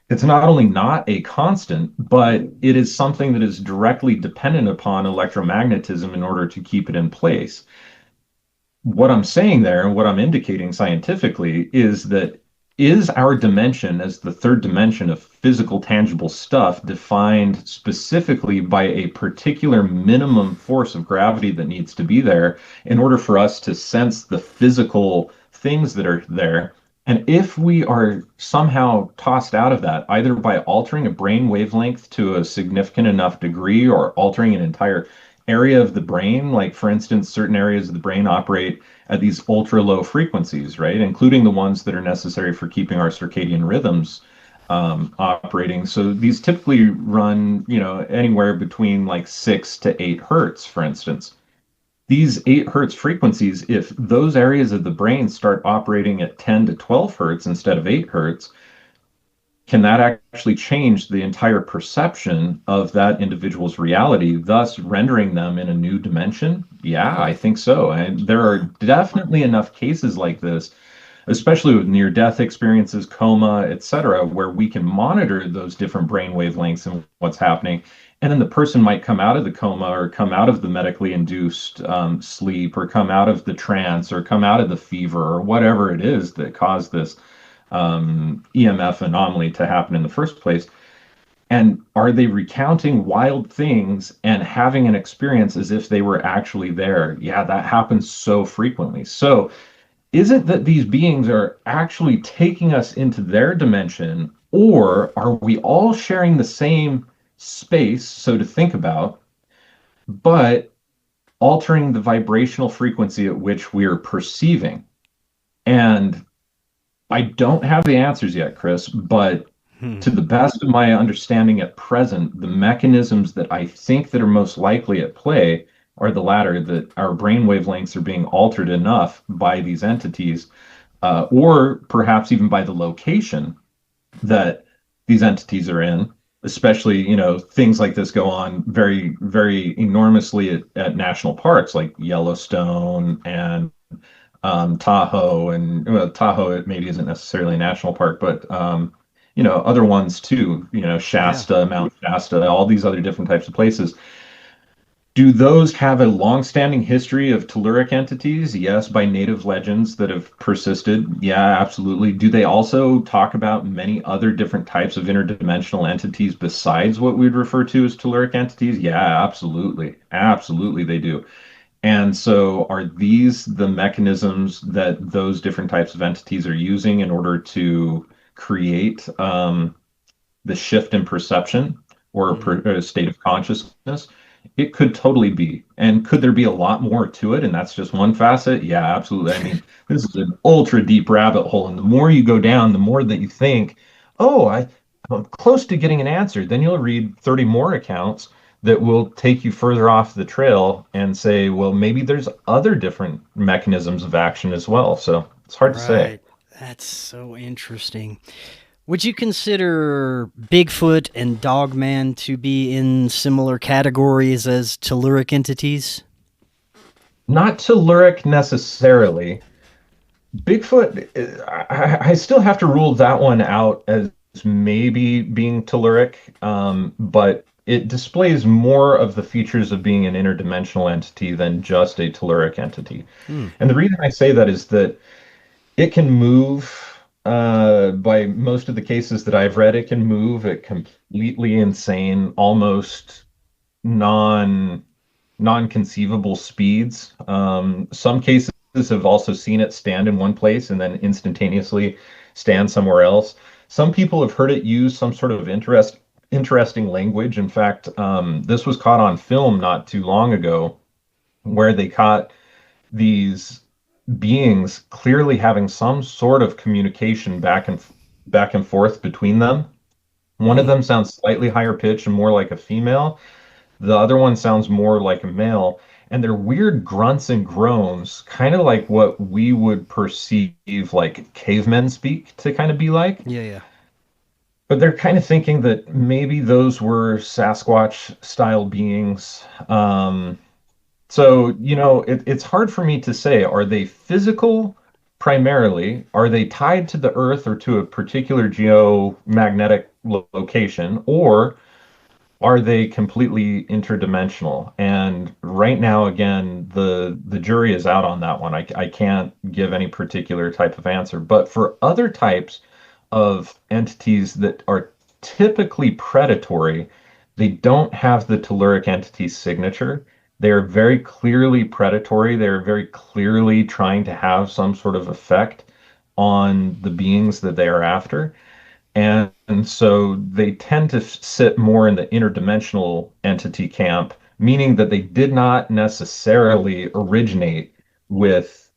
C: It's not only not a constant, but it is something that is directly dependent upon electromagnetism in order to keep it in place. What I'm saying there and what I'm indicating scientifically is that is our dimension as the third dimension of physical, tangible stuff defined specifically by a particular minimum force of gravity that needs to be there in order for us to sense the physical things that are there? And if we are somehow tossed out of that, either by altering a brain wavelength to a significant enough degree or altering an entire area of the brain, like for instance, certain areas of the brain operate at these ultra low frequencies, right? Including the ones that are necessary for keeping our circadian rhythms operating. So these typically run, anywhere between like 6 to 8 hertz, for instance. These 8 hertz frequencies, if those areas of the brain start operating at 10 to 12 hertz instead of 8 hertz, can that actually change the entire perception of that individual's reality, thus rendering them in a new dimension? Yeah, I think so. And there are
A: Wow.
C: definitely enough cases like this, especially with near death experiences, coma, etc., where we can monitor those different brain wavelengths and what's happening. And then the person might come out of the coma or come out of the medically induced sleep or come out of the trance or come out of the fever or whatever it is that caused this EMF anomaly to happen in the first place. And are they recounting wild things and having an experience as if they were actually there? Yeah, that happens so frequently. So, is it that these beings are actually taking us into their dimension, or are we all sharing the same space, so to think about, but altering the vibrational frequency at which we are perceiving? And I don't have the answers yet, Chris, but
A: Hmm.
C: to the best of my understanding at present, the mechanisms that I think that are most likely at play are the latter, that our brain wavelengths are being altered enough by these entities, or perhaps even by the location that these entities are in. Especially, things like this go on very, very enormously at national parks like Yellowstone and Tahoe, and well, Tahoe it maybe isn't necessarily a national park, but other ones too.
A: Yeah.
C: Shasta, Mount Shasta, all these other different types of places. Do those have a long-standing history of telluric entities? Yes, by native legends that have persisted. Yeah, absolutely. Do they also talk about many other different types of interdimensional entities besides what we'd refer to as telluric entities? Yeah, absolutely. Absolutely, they do. And so, are these the mechanisms that those different types of entities are using in order to create the shift in perception or
A: Hmm.
C: a state of consciousness? It could totally be. And could there be a lot more to it? And that's just one facet? Yeah, absolutely. I mean, this is an ultra deep rabbit hole. And the more you go down, the more that you think, oh, I'm close to getting an answer. Then you'll read 30 more accounts that will take you further off the trail and say, well, maybe there's other different mechanisms of action as well. So it's hard to say.
A: Right. That's so interesting. Would you consider Bigfoot and Dogman to be in similar categories as telluric entities?
C: Not telluric necessarily. Bigfoot, I still have to rule that one out as maybe being telluric, but it displays more of the features of being an interdimensional entity than just a telluric entity.
A: Hmm.
C: And the reason I say that is that it can move, by most of the cases that I've read, it can move at completely insane, almost non non-conceivable speeds. Some cases have also seen it stand in one place and then instantaneously stand somewhere else. Some people have heard it use some sort of interesting language. In fact, this was caught on film not too long ago, where they caught these beings clearly having some sort of communication back and forth between them. One of
A: Hmm.
C: them sounds slightly higher pitch and more like a female. The other one sounds more like a male, and they're weird grunts and groans, kind of like what we would perceive like cavemen speak to kind of be like.
A: Yeah, yeah.
C: But they're kind of thinking that maybe those were Sasquatch style beings. So, it's hard for me to say. Are they physical primarily? Are they tied to the Earth or to a particular geomagnetic location? Or are they completely interdimensional? And right now, again, the jury is out on that one. I can't give any particular type of answer. But for other types of entities that are typically predatory, they don't have the telluric entity signature. They're very clearly predatory. They're very clearly trying to have some sort of effect on the beings that they are after. And so they tend to sit more in the interdimensional entity camp meaning that they did not necessarily originate with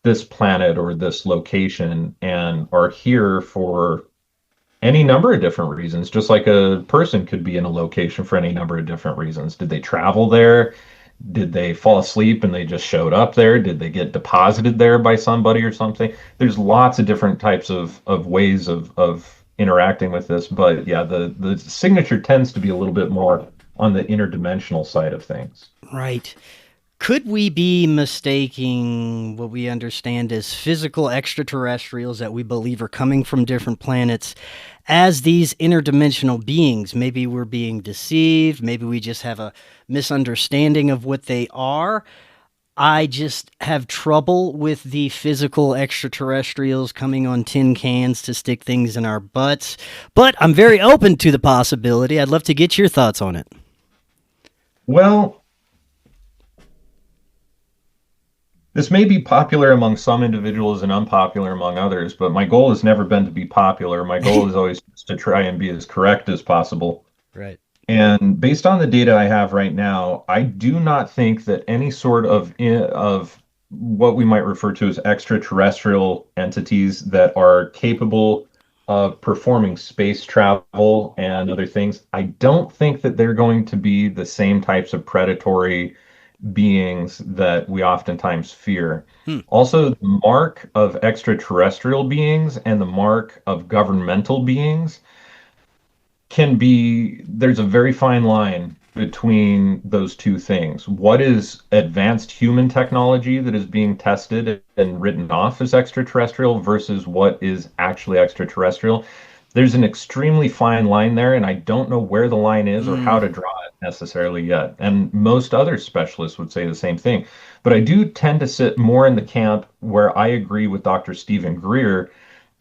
C: this planet or this location and are here for any number of different reasons, just like a person could be in a location for any number of different reasons. Did they travel there? Did they fall asleep and they just showed up there? Did they get deposited there by somebody or something? There's lots of different types of ways of interacting with this, but yeah, the signature tends to be a little bit more on the interdimensional side of things.
A: Right. Could we be mistaking what we understand as physical extraterrestrials that we believe are coming from different planets as these interdimensional beings? Maybe we're being deceived. Maybe we just have a misunderstanding of what they are. I just have trouble with the physical extraterrestrials coming on tin cans to stick things in our butts, but I'm very open to the possibility. I'd love to get your thoughts on it.
C: Well, this may be popular among some individuals and unpopular among others, but my goal has never been to be popular. My goal is always just to try and be as correct as possible.
A: Right.
C: And based on the data I have right now, I do not think that any sort of what we might refer to as extraterrestrial entities that are capable of performing space travel and other things, I don't think that they're going to be the same types of predatory beings that we oftentimes fear.
A: Hmm.
C: Also, the mark of extraterrestrial beings and the mark of governmental beings can be, there's a very fine line between those two things. What is advanced human technology that is being tested and written off as extraterrestrial versus what is actually extraterrestrial? There's an extremely fine line there, and I don't know where the line is or how to draw it necessarily yet. And most other specialists would say the same thing. But I do tend to sit more in the camp where I agree with Dr. Stephen Greer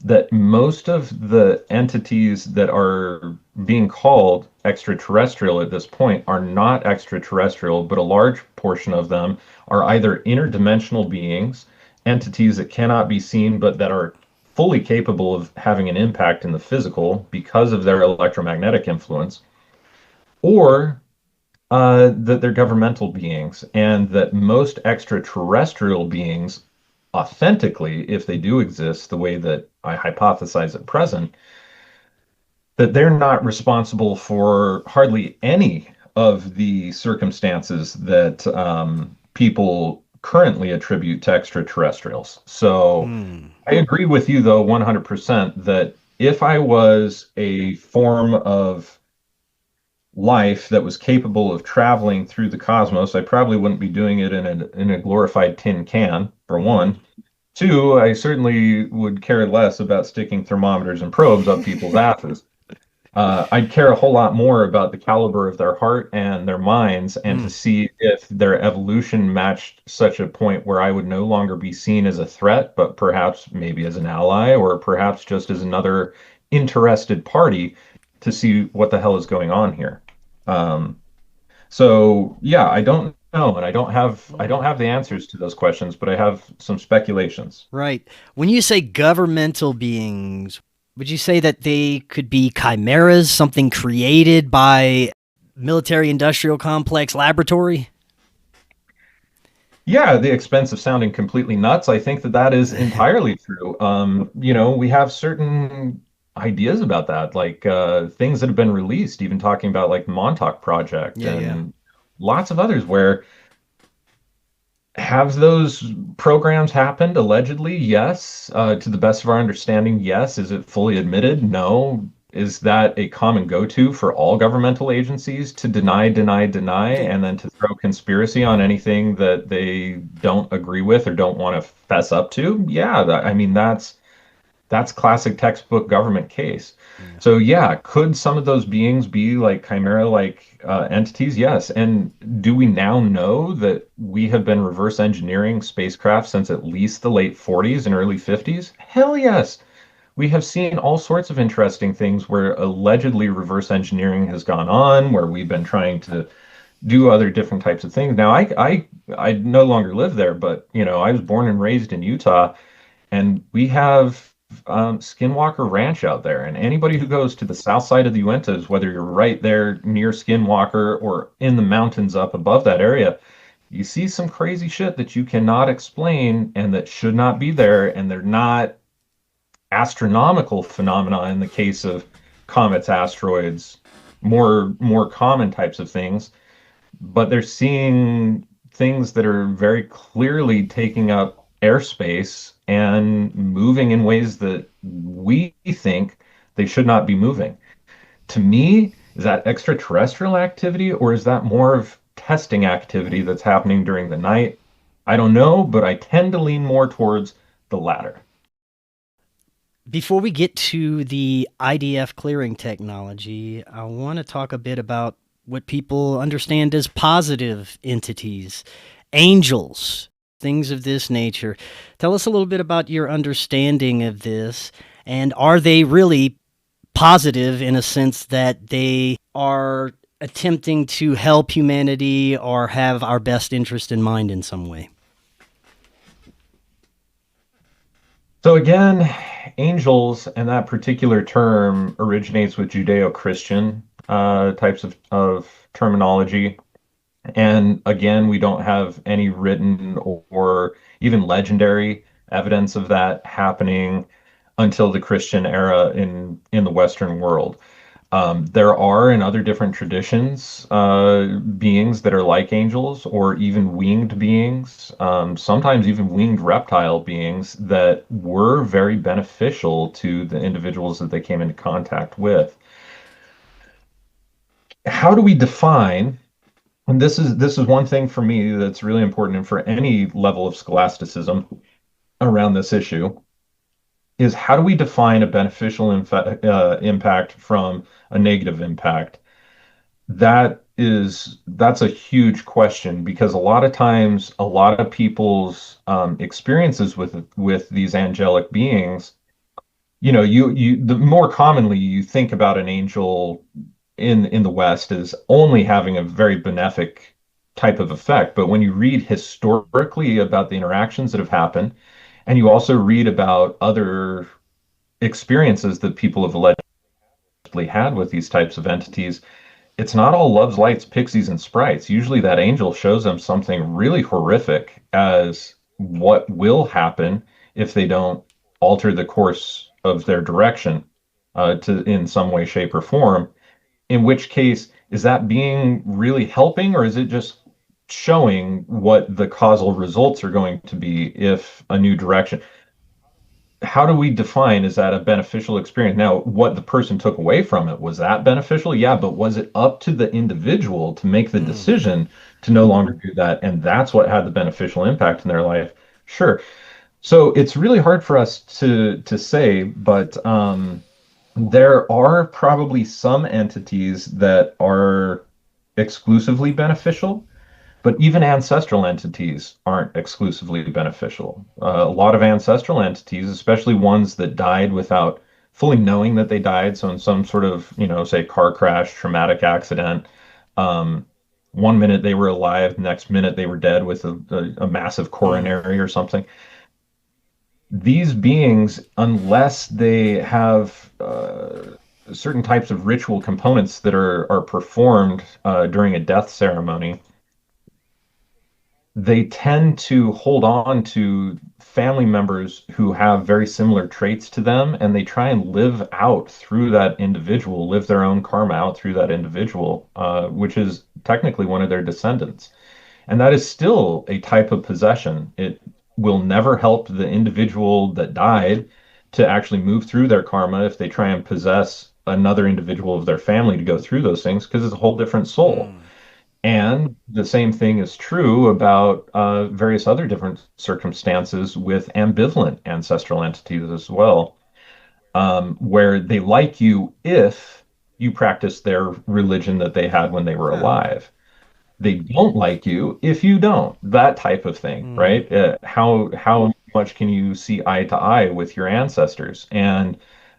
C: that most of the entities that are being called extraterrestrial at this point are not extraterrestrial, but a large portion of them are either interdimensional beings, entities that cannot be seen but that are fully capable of having an impact in the physical because of their electromagnetic influence, or that they're governmental beings, and that most extraterrestrial beings, authentically, if they do exist the way that I hypothesize at present, that they're not responsible for hardly any of the circumstances that people currently attribute to extraterrestrials. So I agree with you, though, 100% that if I was a form of life that was capable of traveling through the cosmos, I probably wouldn't be doing it in a glorified tin can, for one. Two, I certainly would care less about sticking thermometers and probes up people's asses. I'd care a whole lot more about the caliber of their heart and their minds, and to see if their evolution matched such a point where I would no longer be seen as a threat, but perhaps maybe as an ally, or perhaps just as another interested party to see what the hell is going on here. So yeah, I don't know, and I don't have the answers to those questions, but I have some speculations.
A: Right. When you say governmental beings, would you say that they could be chimeras, something created by military industrial complex laboratory?
C: Yeah, the expense of sounding completely nuts, I think that that is entirely true. We have certain ideas about that, like things that have been released, even talking about like Montauk Project
A: Yeah, yeah.
C: and lots of others where have those programs happened allegedly? Yes. To the best of our understanding, yes. Is it fully admitted? No. Is that a common go-to for all governmental agencies to deny, deny, deny, and then to throw conspiracy on anything that they don't agree with or don't want to fess up to? Yeah, I mean that's classic textbook government case.
A: Yeah.
C: So yeah, could some of those beings be like chimera-like entities? Yes. And do we now know that we have been reverse engineering spacecraft since at least the late 40s and early 50s? Hell yes. We have seen all sorts of interesting things where allegedly reverse engineering has gone on, where we've been trying to do other different types of things. Now, I no longer live there, but I was born and raised in Utah, and we have Skinwalker Ranch out there. And anybody who goes to the south side of the Uintas, whether you're right there near Skinwalker or in the mountains up above that area, you see some crazy shit that you cannot explain and that should not be there. And they're not astronomical phenomena in the case of comets, asteroids, more common types of things, but they're seeing things that are very clearly taking up airspace and moving in ways that we think they should not be moving. To me, is that extraterrestrial activity or is that more of testing activity that's happening during the night? I don't know, but I tend to lean more towards the latter.
A: Before we get to the IDF clearing technology, I want to talk a bit about what people understand as positive entities, angels, things of this nature. Tell us a little bit about your understanding of this, and are they really positive in a sense that they are attempting to help humanity or have our best interest in mind in some way?
C: So again, angels and that particular term originates with Judeo-Christian types of terminology. And again, we don't have any written or even legendary evidence of that happening until the Christian era in the Western world. There are in other different traditions beings that are like angels or even winged beings, sometimes even winged reptile beings that were very beneficial to the individuals that they came into contact with. How do we define, and this is one thing for me that's really important and for any level of scholasticism around this issue, is how do we define a beneficial impact from a negative impact? That's a huge question because a lot of times, a lot of people's experiences with these angelic beings, the more commonly you think about an angel in the West as only having a very benefic type of effect. But when you read historically about the interactions that have happened, and you also read about other experiences that people have allegedly had with these types of entities, it's not all loves, lights, pixies, and sprites. Usually that angel shows them something really horrific as what will happen if they don't alter the course of their direction to in some way, shape, or form. In which case, is that being really helping, or is it just showing what the causal results are going to be if a new direction? How do we define, is that a beneficial experience? Now, what the person took away from it, was that beneficial? Yeah, but was it up to the individual to make the decision to no longer do that? And that's what had the beneficial impact in their life. Sure. So it's really hard for us to say, but there are probably some entities that are exclusively beneficial, but even ancestral entities aren't exclusively beneficial. A lot of ancestral entities, especially ones that died without fully knowing that they died, so in some sort of, say car crash, traumatic accident, um, one minute they were alive, the next minute they were dead with a massive coronary or something. These beings, unless they have certain types of ritual components that are performed during a death ceremony, they tend to hold on to family members who have very similar traits to them, and they try and live out through that individual, live their own karma out through that individual, which is technically one of their descendants. And that is still a type of possession. It will never help the individual that died to actually move through their karma if they try and possess another individual of their family to go through those things, because it's a whole different soul. And the same thing is true about various other different circumstances with ambivalent ancestral entities as well, where they like you if you practice their religion that they had when they were alive. They don't like you if you don't. That type of thing, right? How much can you see eye to eye with your ancestors? And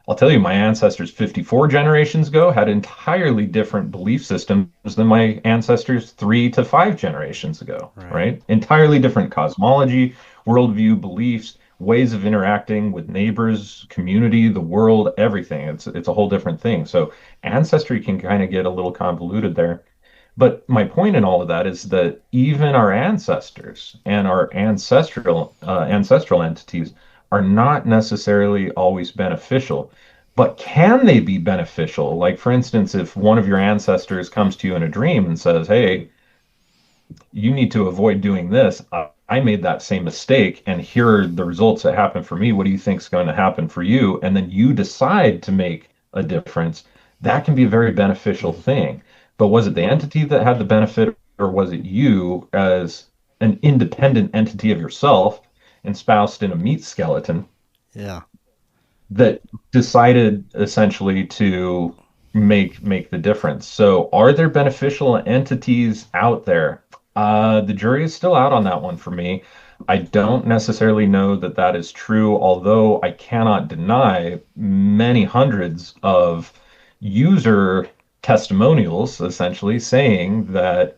C: I'll tell you, my ancestors 54 generations ago had entirely different belief systems than my ancestors 3 to 5 generations ago, right? Entirely different cosmology, worldview, beliefs. ways of interacting with neighbors, community, the world, everything. It's a whole different thing. So ancestry can kind of get a little convoluted there. But my point in all of that is that even our ancestors and our ancestral entities are not necessarily always beneficial. But can they be beneficial? Like, for instance, if one of your ancestors comes to you in a dream and says, "Hey, you need to avoid doing this. I made that same mistake, and here are the results that happen for me. What do you think is going to happen for you?" And then you decide to make a difference. That can be a very beneficial thing. But was it the entity that had the benefit, or was it you as an independent entity of yourself, espoused in a meat skeleton,
A: Yeah.
C: that decided essentially to make the difference? So are there beneficial entities out there? The jury is still out on that one for me. I don't necessarily know that that is true, although I cannot deny many hundreds of user testimonials essentially saying that,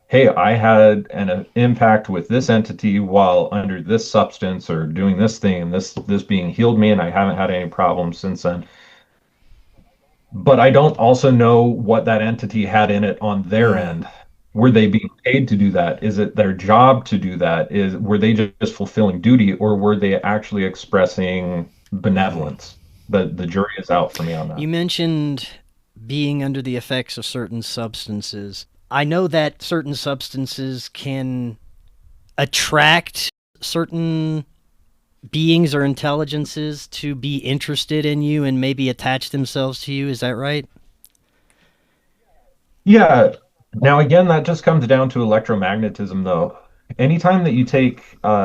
C: "Hey, I had an impact with this entity while under this substance or doing this thing, and this being healed me, and I haven't had any problems since then." But I don't also know what that entity had in it on their
A: Mm.
C: end. Were they being paid to do that? Is it their job to do that? Were they just fulfilling duty, or were they actually expressing
A: Mm.
C: benevolence? The jury is out for me on that.
A: You mentioned being under the effects of certain substances. I know that certain substances can attract certain beings or intelligences to be interested in you and maybe attach themselves to you. Is that right?
C: Yeah. Now, again, that just comes down to electromagnetism, though. Anytime that you take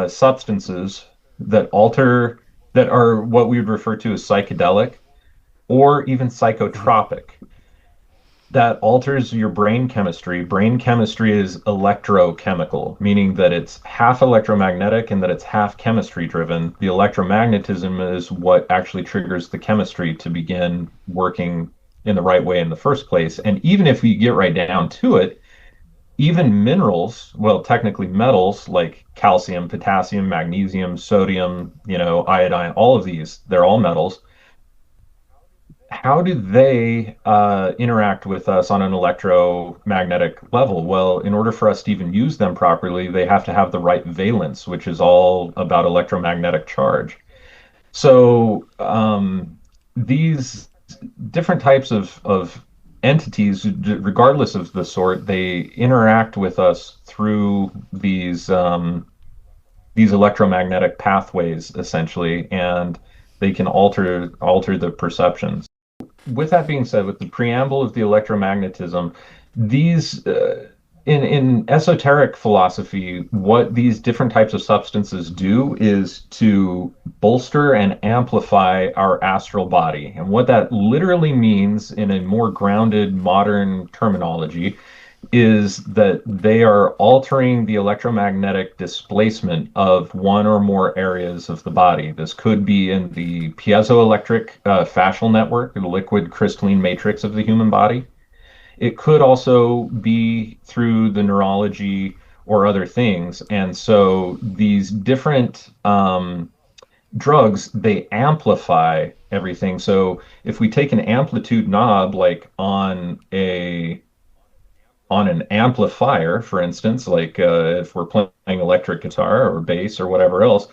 C: substances that alter, that are what we would refer to as psychedelic or even
A: Mm-hmm.
C: psychotropic, that alters your brain chemistry. Brain chemistry is electrochemical, meaning that it's half electromagnetic and that it's half chemistry driven. The electromagnetism is what actually triggers the chemistry to begin working in the right way in the first place. And even if we get right down to it, even minerals, well, technically metals like calcium, potassium, magnesium, sodium, iodine, all of these, they're all metals. How do they interact with us on an electromagnetic level? Well, in order for us to even use them properly, they have to have the right valence, which is all about electromagnetic charge. So these different types of entities, regardless of the sort, they interact with us through these electromagnetic pathways, essentially, and they can alter the perceptions. With that being said, with the preamble of the electromagnetism, these in esoteric philosophy, what these different types of substances do is to bolster and amplify our astral body. And what that literally means in a more grounded modern terminology is that they are altering the electromagnetic displacement of one or more areas of the body. This could be in the piezoelectric fascial network, the liquid crystalline matrix of the human body. It could also be through the neurology or other things. And so these different drugs, they amplify everything. So if we take an amplitude knob, like on an amplifier, for instance, like if we're playing electric guitar or bass or whatever else,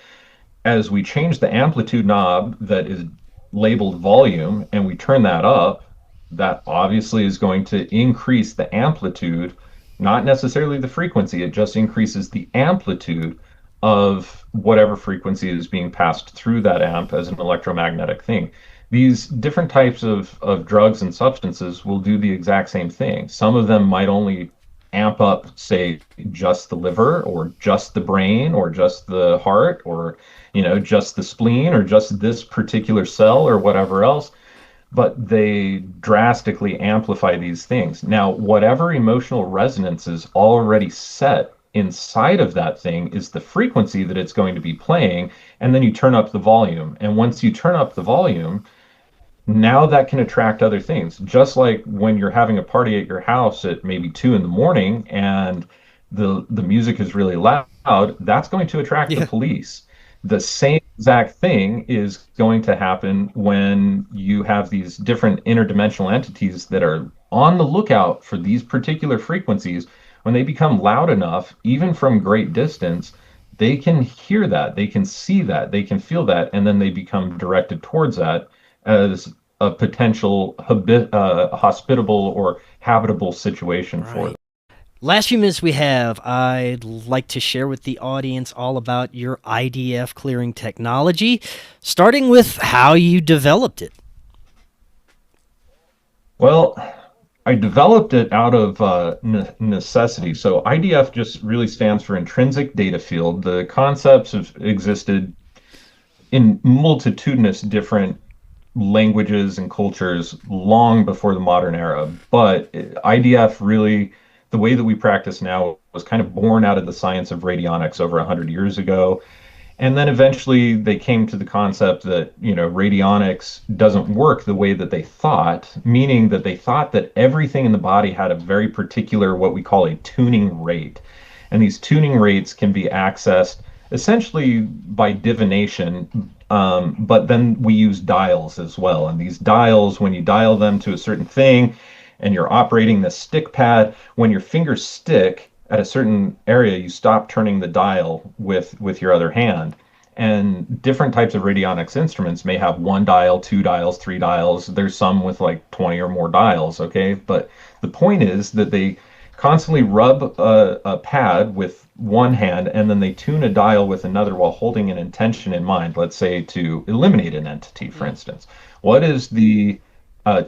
C: as we change the amplitude knob that is labeled volume and we turn that up, that obviously is going to increase the amplitude, not necessarily the frequency. It just increases the amplitude of whatever frequency is being passed through that amp as an electromagnetic thing. These different types of drugs and substances will do the exact same thing. Some of them might only amp up, say, just the liver or just the brain or just the heart or just the spleen or just this particular cell or whatever else, but they drastically amplify these things. Now, whatever emotional resonance is already set inside of that thing is the frequency that it's going to be playing, and then you turn up the volume. And once you turn up the volume, now that can attract other things. Just like when you're having a party at your house at maybe 2 in the morning and the music is really loud, that's going to attract the
A: Yeah.
C: police. The same exact thing is going to happen when you have these different interdimensional entities that are on the lookout for these particular frequencies. When they become loud enough, even from great distance, they can hear that, they can see that, they can feel that, and then they become directed towards that as a potential hospitable or habitable situation for them.
A: Right. Last few minutes we have, I'd like to share with the audience all about your IDF clearing technology, starting with how you developed it.
C: Well, I developed it out of necessity. So IDF just really stands for intrinsic data field. The concepts have existed in multitudinous different languages and cultures long before the modern era. But IDF really, the way that we practice now, was kind of born out of the science of radionics over 100 years ago. And then eventually they came to the concept that, radionics doesn't work the way that they thought, meaning that they thought that everything in the body had a very particular, what we call a tuning rate. And these tuning rates can be accessed essentially by divination, but then we use dials as well. And these dials, when you dial them to a certain thing and you're operating the stick pad, when your fingers stick at a certain area, you stop turning the dial with your other hand. And different types of radionics instruments may have one dial, two dials, three dials. There's some with like 20 or more dials, okay? But the point is that they constantly rub a pad with one hand and then they tune a dial with another while holding an intention in mind, let's say to eliminate an entity, for instance. What is the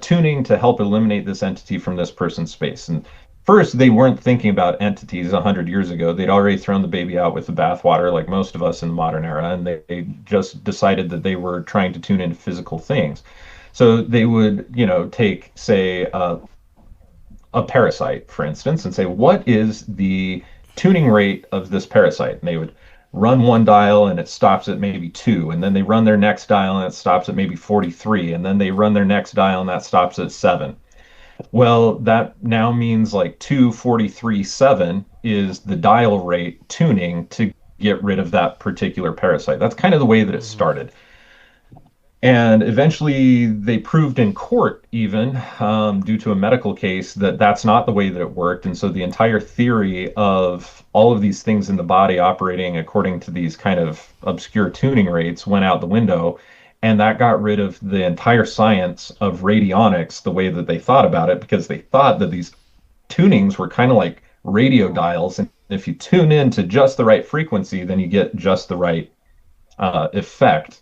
C: tuning to help eliminate this entity from this person's space? And first, they weren't thinking about entities 100 years ago. They'd already thrown the baby out with the bathwater, like most of us in the modern era, and they just decided that they were trying to tune into physical things. So they would, take, say, a parasite, for instance, and say, what is the tuning rate of this parasite? And they would run one dial and it stops at maybe 2, and then they run their next dial and it stops at maybe 43, and then they run their next dial and that stops at 7. Well, that now means like 243.7 is the dial rate tuning to get rid of that particular parasite. That's kind of the way that it started. And eventually they proved in court, even due to a medical case, that that's not the way that it worked. And so the entire theory of all of these things in the body operating according to these kind of obscure tuning rates went out the window. And that got rid of the entire science of radionics the way that they thought about it, because they thought that these tunings were kind of like radio dials. And if you tune in to just the right frequency, then you get just the right effect.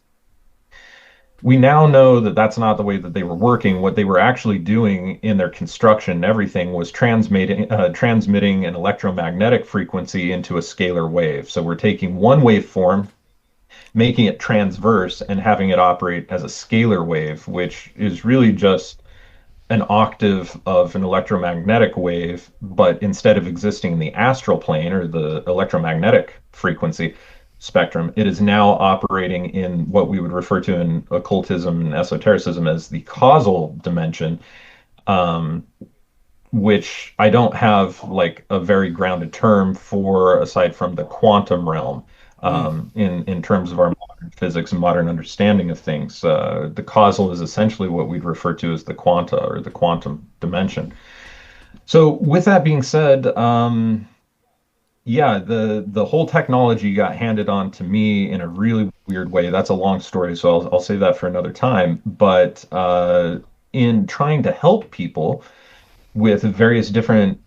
C: We now know that that's not the way that they were working. What they were actually doing in their construction and everything was transmitting an electromagnetic frequency into a scalar wave. So we're taking one waveform, making it transverse, and having it operate as a scalar wave, which is really just an octave of an electromagnetic wave, but instead of existing in the astral plane or the electromagnetic frequency spectrum, it is now operating in what we would refer to in occultism and esotericism as the causal dimension, which I don't have like a very grounded term for aside from the quantum realm. In terms of our modern physics and modern understanding of things, the causal is essentially what we'd refer to as the quanta or the quantum dimension. So, with that being said, yeah, the whole technology got handed on to me in a really weird way. That's a long story, so I'll save that for another time. But in trying to help people with various different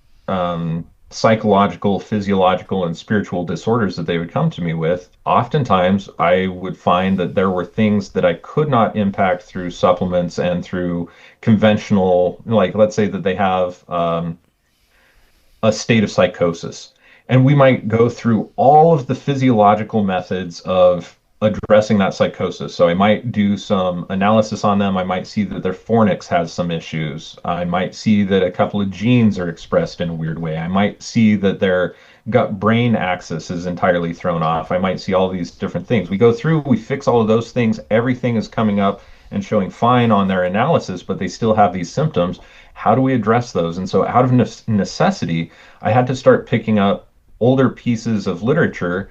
C: psychological, physiological, and spiritual disorders that they would come to me with, oftentimes I would find that there were things that I could not impact through supplements and through conventional, like let's say that they have a state of psychosis. And we might go through all of the physiological methods of addressing that psychosis. So I might do some analysis on them. I might see that their fornix has some issues. I might see that a couple of genes are expressed in a weird way. I might see that their gut-brain axis is entirely thrown off. I might see all these different things. We go through, we fix all of those things. Everything is coming up and showing fine on their analysis, but they still have these symptoms. How do we address those? And so out of necessity, I had to start picking up older pieces of literature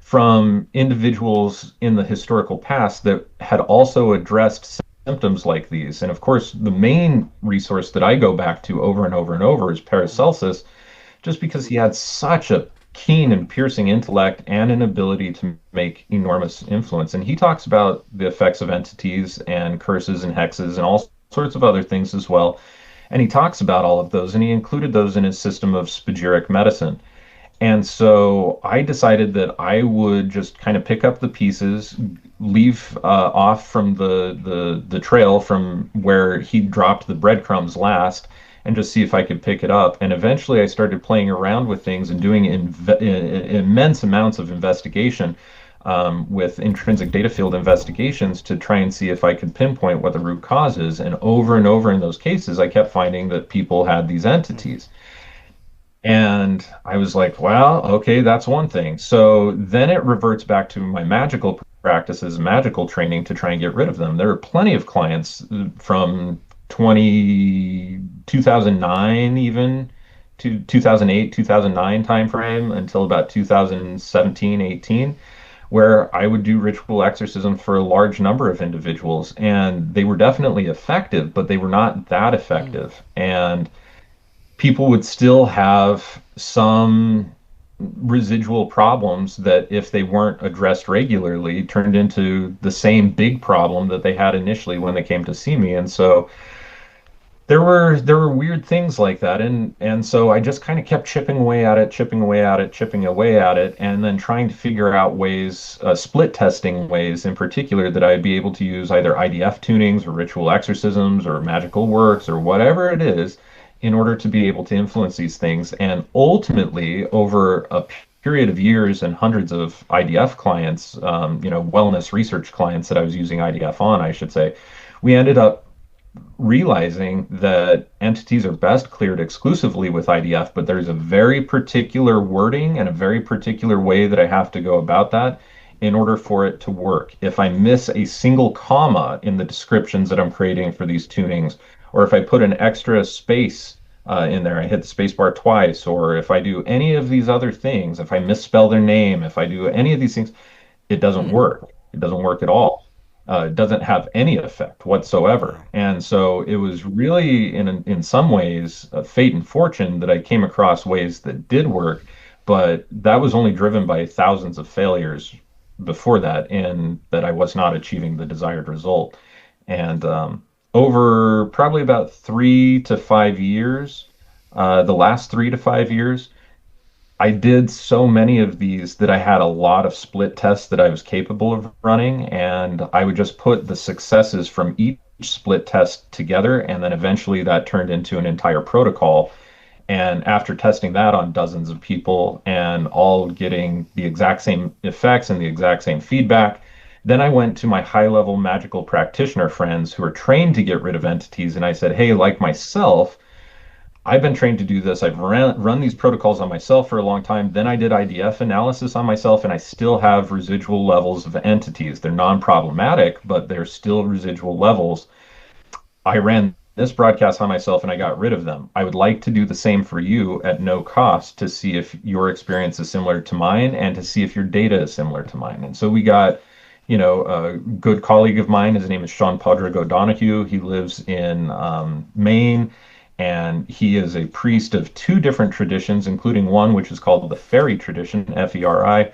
C: from individuals in the historical past that had also addressed symptoms like these. And of course, the main resource that I go back to over and over and over is Paracelsus, just because he had such a keen and piercing intellect and an ability to make enormous influence. And he talks about the effects of entities and curses and hexes and all sorts of other things as well. And he talks about all of those, and he included those in his system of spagyric medicine. And so I decided that I would just kind of pick up the pieces, leave off from the trail from where he dropped the breadcrumbs last, and just see if I could pick it up. And eventually, I started playing around with things and doing immense amounts of investigation with intrinsic data field investigations to try and see if I could pinpoint what the root cause is. And over in those cases, I kept finding that people had these entities. And I was like, well, okay, that's one thing. So then it reverts back to my magical practices, magical training to try and get rid of them. There are plenty of clients from 2009 even to 2008, 2009 timeframe until about 2017, 18, where I would do ritual exorcism for a large number of individuals. And they were definitely effective, but they were not that effective. And people would still have some residual problems that, if they weren't addressed regularly, turned into the same big problem that they had initially when they came to see me. And so there were weird things like that, and so I just kind of kept chipping away at it, chipping away at it, chipping away at it, and then trying to figure out ways, split testing ways in particular, that I'd be able to use either IDF tunings or ritual exorcisms or magical works or whatever it is, in order to be able to influence these things. And ultimately, over a period of years and hundreds of IDF clients, wellness research clients that I was using IDF on, I should say, we ended up realizing that entities are best cleared exclusively with IDF, but there's a very particular wording and a very particular way that I have to go about that in order for it to work. If I miss a single comma in the descriptions that I'm creating for these tunings, or if I put an extra space in there, I hit the space bar twice, or if I do any of these other things, if I misspell their name, if I do any of these things, it doesn't work. It doesn't work at all. It doesn't have any effect whatsoever. And so it was really, in some ways, fate and fortune that I came across ways that did work, but that was only driven by thousands of failures before that, and that I was not achieving the desired result. And over probably about 3 to 5 years, the last 3 to 5 years, I did so many of these that I had a lot of split tests that I was capable of running, and I would just put the successes from each split test together, and then eventually that turned into an entire protocol. And after testing that on dozens of people and all getting the exact same effects and the exact same feedback, then I went to my high-level magical practitioner friends who are trained to get rid of entities, and I said, hey, like myself, I've been trained to do this. I've run these protocols on myself for a long time. Then I did IDF analysis on myself, and I still have residual levels of entities. They're non-problematic, but they're still residual levels. I ran this broadcast on myself, and I got rid of them. I would like to do the same for you at no cost, to see if your experience is similar to mine and to see if your data is similar to mine. And so we got, a good colleague of mine. His name is Sean Padraig O'Donoghue. He lives in Maine. And he is a priest of two different traditions, including one which is called the fairy tradition, Feri.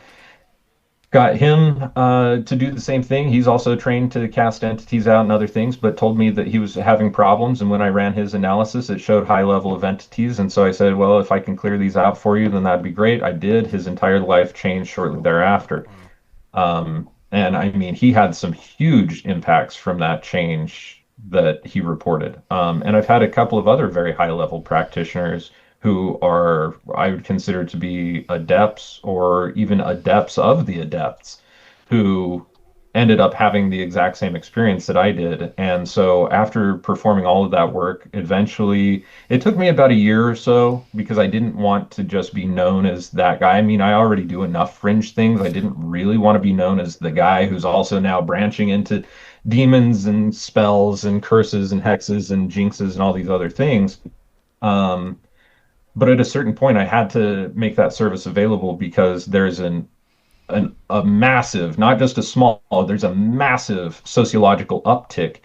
C: Got him to do the same thing. He's also trained to cast entities out and other things, but told me that he was having problems. And when I ran his analysis, it showed high level of entities. And so I said, well, if I can clear these out for you, then that'd be great. I did. His entire life changed shortly thereafter. And I mean, he had some huge impacts from that change that he reported. And I've had a couple of other very high level practitioners who are, I would consider to be adepts, or even adepts of the adepts, who ended up having the exact same experience that I did. And so after performing all of that work, eventually it took me about a year or so, because I didn't want to just be known as that guy. I mean, I already do enough fringe things. I didn't really want to be known as the guy who's also now branching into demons and spells and curses and hexes and jinxes and all these other things. But at a certain point, I had to make that service available, because there's a massive, not just a small, there's a massive sociological uptick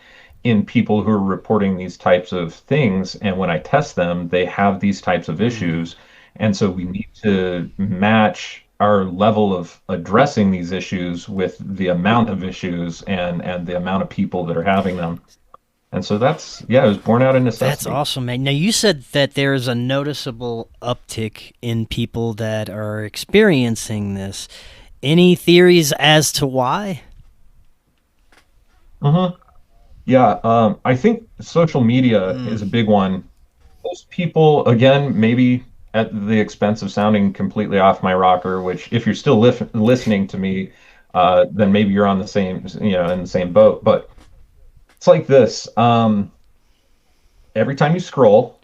C: in people who are reporting these types of things. And when I test them, they have these types of
A: Mm.
C: issues. And so we need to match our level of addressing these issues with the amount of issues and the amount of people that are having them. And so that's, yeah, it was born out of
A: That's
C: necessity.
A: awesome, man. Now, you said that there's a noticeable uptick in people that are experiencing this. Any theories as to why?
C: Hmm. Yeah, I think social media
A: Mm.
C: is a big one. Most people, again, maybe at the expense of sounding completely off my rocker, which if you're still listening to me, then maybe you're on the same, in the same boat. But it's like this. Every time you scroll,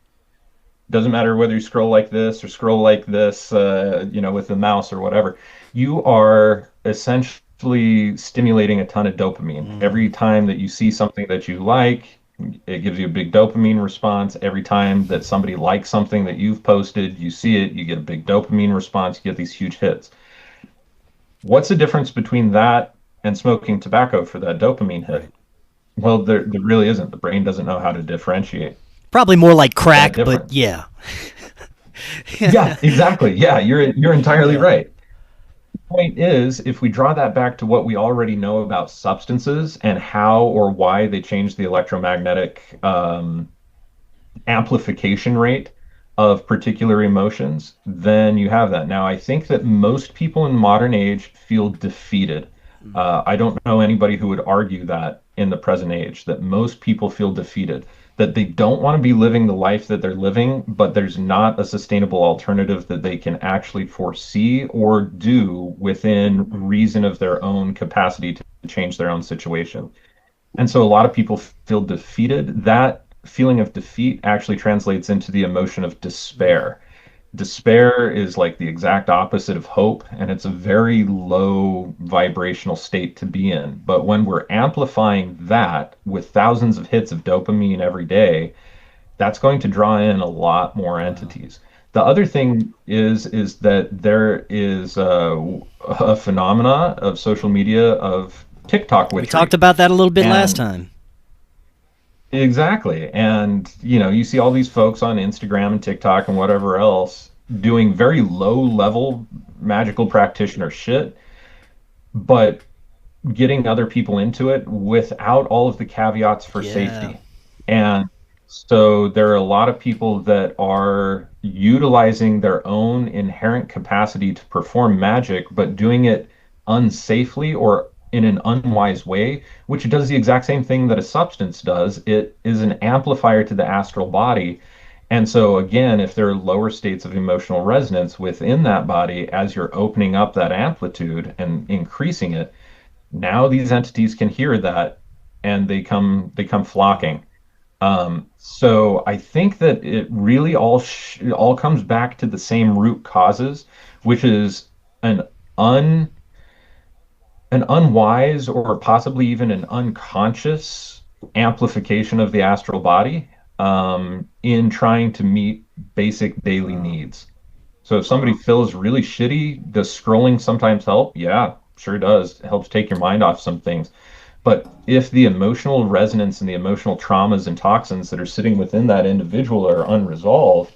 C: doesn't matter whether you scroll like this or scroll like this, with the mouse or whatever, you are essentially stimulating a ton of dopamine.
A: Mm.
C: Every time that you see something that you like, it gives you a big dopamine response. Every time that somebody likes something that you've posted, you see it, you get a big dopamine response, you get these huge hits. What's the difference between that and smoking tobacco for that dopamine hit?
A: Right.
C: Well, there really isn't. The brain doesn't know how to differentiate
A: Probably more like
C: that
A: crack, but
C: difference.
A: yeah.
C: Yeah, exactly. Yeah, you're entirely
A: Yeah.
C: right. Point is, if we draw that back to what we already know about substances and how or why they change the electromagnetic amplification rate of particular emotions, then you have that. Now, I think that most people in modern age feel defeated. I don't know anybody who would argue that in the present age, that most people feel defeated, that they don't want to be living the life that they're living, but there's not a sustainable alternative that they can actually foresee or do within reason of their own capacity to change their own situation. And so a lot of people feel defeated. That feeling of defeat actually translates into the emotion of
A: Mm.
C: despair. Despair is like the exact opposite of hope, and it's a very low vibrational state to be in. But when we're amplifying that with thousands of hits of dopamine every day, that's going to draw in a lot more
A: Wow.
C: entities. The other thing is that there is a phenomena of social media of TikTok
A: We talked
C: witchery.
A: about that a little bit last
C: And
A: time.
C: exactly. And, you see all these folks on Instagram and TikTok and whatever else doing very low level magical practitioner shit, but getting other people into it without all of the caveats for
A: Yeah.
C: safety. And so there are a lot of people that are utilizing their own inherent capacity to perform magic, but doing it unsafely or in an unwise way, which does the exact same thing that a substance does. It is an amplifier to the astral body. And so, again, if there are lower states of emotional resonance within that body, as you're opening up that amplitude and increasing it, now these entities can hear that and they come flocking. So I think that it really all comes back to the same root causes, which is an un an unwise or possibly even an unconscious amplification of the astral body in trying to meet basic daily
A: Wow.
C: needs. So if somebody feels really shitty, does scrolling sometimes help? Yeah, sure does. It helps take your mind off some things. But if the emotional resonance and the emotional traumas and toxins that are sitting within that individual are unresolved,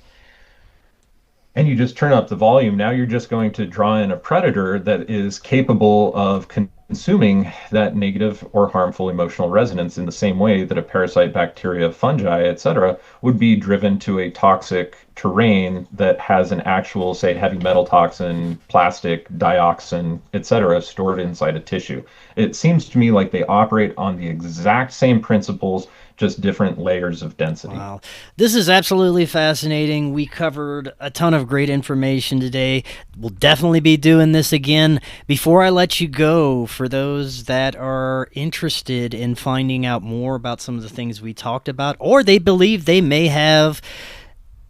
C: and you just turn up the volume, now you're just going to draw in a predator that is capable of consuming that negative or harmful emotional resonance in the same way that a parasite, bacteria, fungi, etc., would be driven to a toxic terrain that has an actual, say, heavy metal toxin, plastic, dioxin, etc., stored inside a tissue. It seems to me like they operate on the exact same principles, just different layers of density.
A: Wow. This is absolutely fascinating. We covered a ton of great information today. We'll definitely be doing this again. Before I let you go, for those that are interested in finding out more about some of the things we talked about, or they believe they may have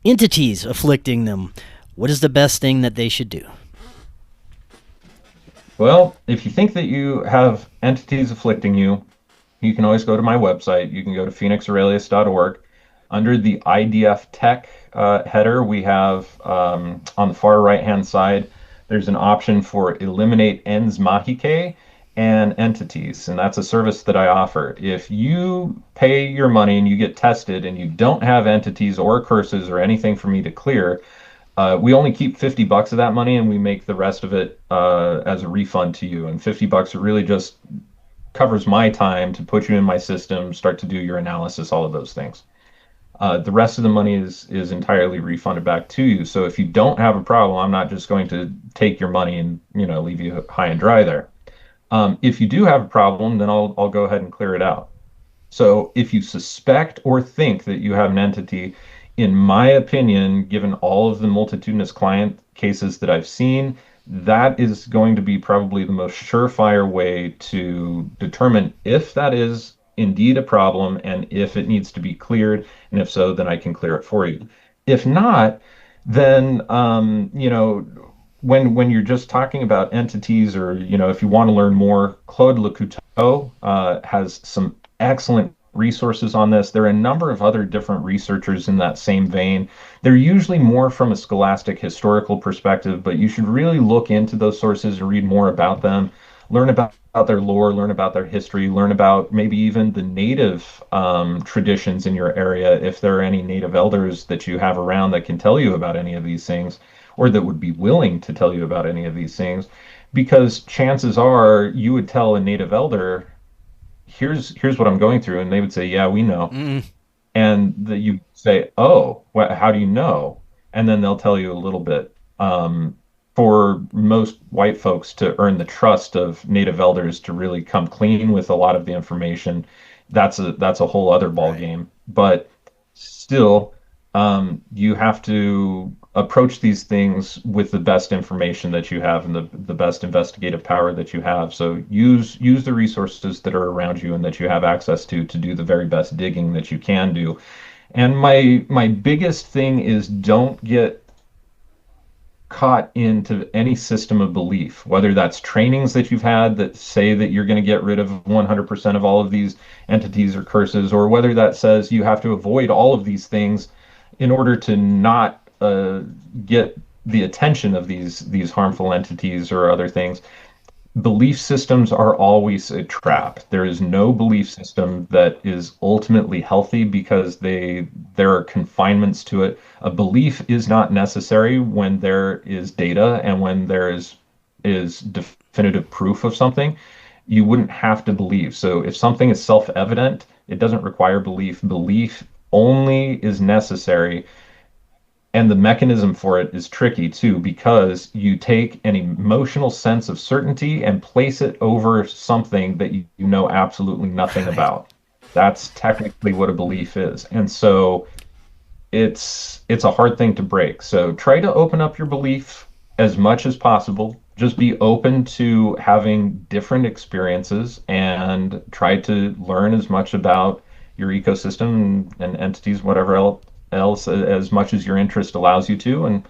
A: entities afflicting them, what is the best thing that they should do?
C: Well, if you think that you have entities afflicting you, you can always go to my website. You can go to phoenixaurelius.org. Under the IDF Tech header, we have on the far right hand side there's an option for eliminate ens mahike and entities, and that's a service that I offer. If you pay your money and you get tested and you don't have entities or curses or anything for me to clear, we only keep $50 of that money and we make the rest of it as a refund to you. And $50 really just covers my time to put you in my system, start to do your analysis, all of those things. The rest of the money is entirely refunded back to you. So if you don't have a problem, I'm not just going to take your money and leave you high and dry there. If you do have a problem, then I'll go ahead and clear it out. So if you suspect or think that you have an entity, in my opinion, given all of the multitudinous client cases that I've seen, that is going to be probably the most surefire way to determine if that is indeed a problem and if it needs to be cleared. And if so, then I can clear it for you. If not, then, when you're just talking about entities, or if you want to learn more, Claude Lecouteux has some excellent resources on this. There are a number of other different researchers in that same vein. They're usually more from a scholastic historical perspective, but you should really look into those sources and read more about them, learn about their lore, learn about their history, learn about maybe even the native traditions in your area, if there are any native elders that you have around that can tell you about any of these things, or that would be willing to tell you about any of these things. Because chances are you would tell a native elder, here's what I'm going through, and they would say, yeah, we know. And you say, oh, how do you know? And then they'll tell you a little bit. For most white folks to earn the trust of native elders to really come clean with a lot of the information, that's a whole other ball game. But still, you have to approach these things with the best information that you have and the best investigative power that you have. So use the resources that are around you and that you have access to do the very best digging that you can do. And my biggest thing is, don't get caught into any system of belief, whether that's trainings that you've had that say that you're going to get rid of 100% of all of these entities or curses, or whether that says you have to avoid all of these things in order to not get the attention of these harmful entities or other things. Belief systems are always a trap. There is no belief system that is ultimately healthy because there are confinements to it. A belief is not necessary when there is data and when there is definitive proof of something. You wouldn't have to believe. So if something is self-evident, it doesn't require belief. Belief only is necessary. And the mechanism for it is tricky too, because you take an emotional sense of certainty and place it over something that you know absolutely nothing about. That's technically what a belief is. And so it's a hard thing to break. So try to open up your belief as much as possible. Just be open to having different experiences and try to learn as much about your ecosystem and entities, whatever else as much as your interest allows you to,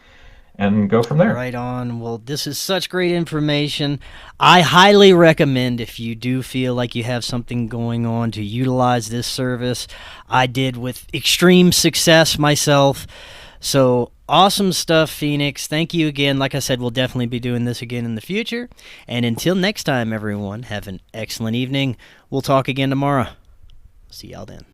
C: and go from there.
A: Right on. Well, this is such great information. I highly recommend, if you do feel like you have something going on, to utilize this service. I did with extreme success myself. So awesome stuff, Phoenix. Thank you again. Like I said, we'll definitely be doing this again in the future. And until next time, everyone, have an excellent evening. We'll talk again tomorrow. See y'all then.